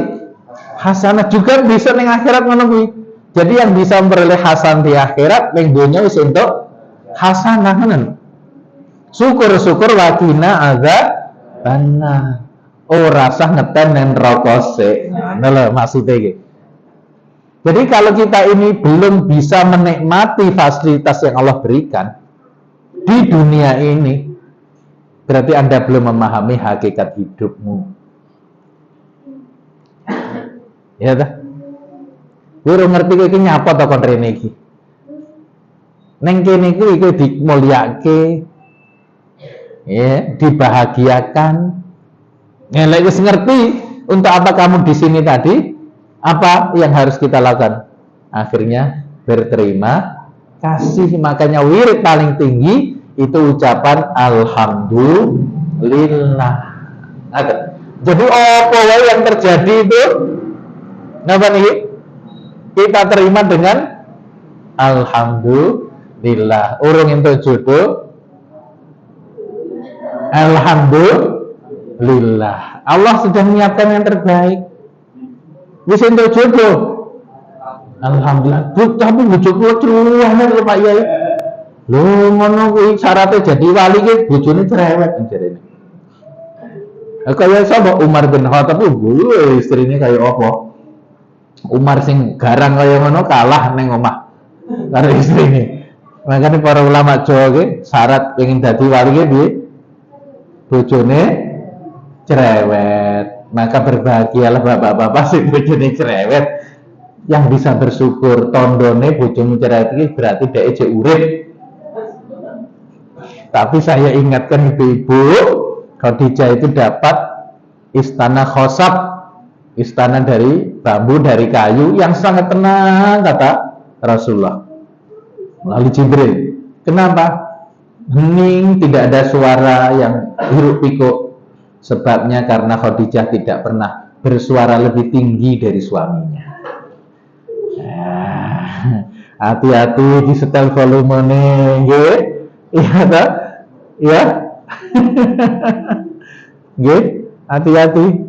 hasanah, juga bisa ning akhirat ngono kuwi. Jadi yang bisa memperoleh hasan di akhirat ning donya wis entuk hasanah ngono. Syukur-syukur wakina adzabannar. Ora sah ngeten nen neraka sik. Ngono lho maksude iki. Jadi kalau kita ini belum bisa menikmati fasilitas yang Allah berikan di dunia ini, berarti Anda belum memahami hakikat hidupmu. Ya dah. Kowe ora ngerti iki nyapa to kon rene iki. Ning kene iki dimulyake, ya, dibahagiakan. Ya, lek wis ngerti untuk apa kamu di sini tadi, apa yang harus kita lakukan? Akhirnya berterima kasih. Makanya wirid paling tinggi itu ucapan alhamdulillah. Jadi apa yang terjadi itu napa nih? Kita terima dengan alhamdulillah. Urung entuk jodoh, alhamdulillah. Allah sudah menyiapkan yang terbaik. Wis entuk jodoh, alhamdulillah. Tapi bojoku truwene lho Pak Yai. Lho ngono kuwi syaratnya jadi wali ki bojone cerewet jarene. Kaya sapa Umar bin Khattab kuwi istrine kaya apa? Umar sing garang kaya ngono kalah ning omah karo istrine. Makanya para ulama Jawa ki syarat pengen dadi wali ki piye? Bojone cerewet. Maka berbahagialah bapak-bapak sing bojone cerewet. Yang bisa bersyukur tondone bojone cerewet iki berarti dhek jek urip. Tapi saya ingatkan ibu-ibu, Khadijah itu dapat istana khosab, istana dari bambu, dari kayu yang sangat tenang, kata Rasulullah. Lalu Jibril, kenapa? Hening, tidak ada suara yang hiruk pikuk. Sebabnya karena Khadijah tidak pernah bersuara lebih tinggi dari suaminya. Hati-hati di setel volumenya, nggih. Iya toh? Ya. Nggih, hati-hati.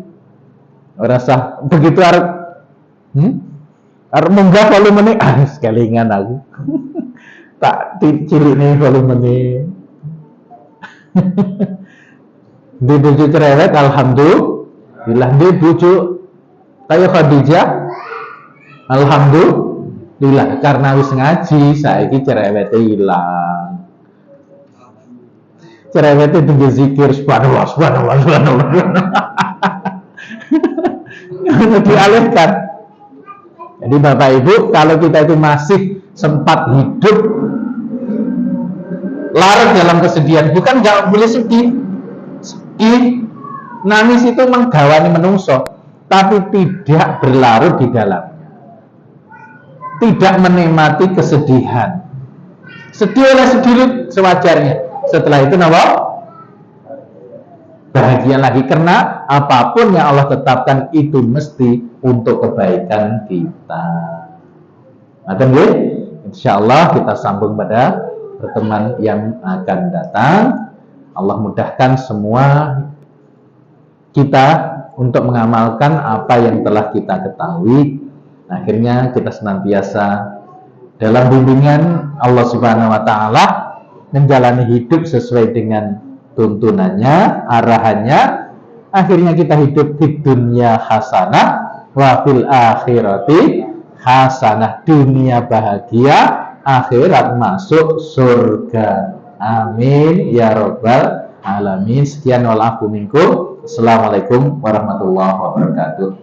Ora sah begitu arep arep munggah volumenya, sekalingan aku. Tak cilikne volumenya. Di bojo cerewet alhamdulillah, di bojo kaya Khadijah alhamdulillah, karena wis ngaji saiki cerewete ilang. Cerewete tinggi zikir subhanallah subhanallah subhanallah. Dialihkan. Jadi Bapak Ibu, kalau kita itu masih sempat hidup larut dalam kesedihan, bukan nggak boleh sedih. Sedih, nangis itu menggawani menungso, tapi tidak berlarut di dalamnya. Tidak menikmati kesedihan. Sedih oleh sedih sewajarnya. Setelah itu napa? Bahagia lagi, karena apapun yang Allah tetapkan itu mesti untuk kebaikan kita. Nah, insyaallah kita sambung pada pertemuan yang akan datang. Allah mudahkan semua kita untuk mengamalkan apa yang telah kita ketahui. Akhirnya kita senantiasa dalam bimbingan Allah Subhanahu wa taala, menjalani hidup sesuai dengan tuntunannya, arahannya. Akhirnya kita hidup di dunia hasanah wa fil akhirati hasanah. Dunia bahagia, akhirat masuk surga. Amin ya rabbal alamin. Sekian wal afu minkum. Assalamualaikum warahmatullahi wabarakatuh.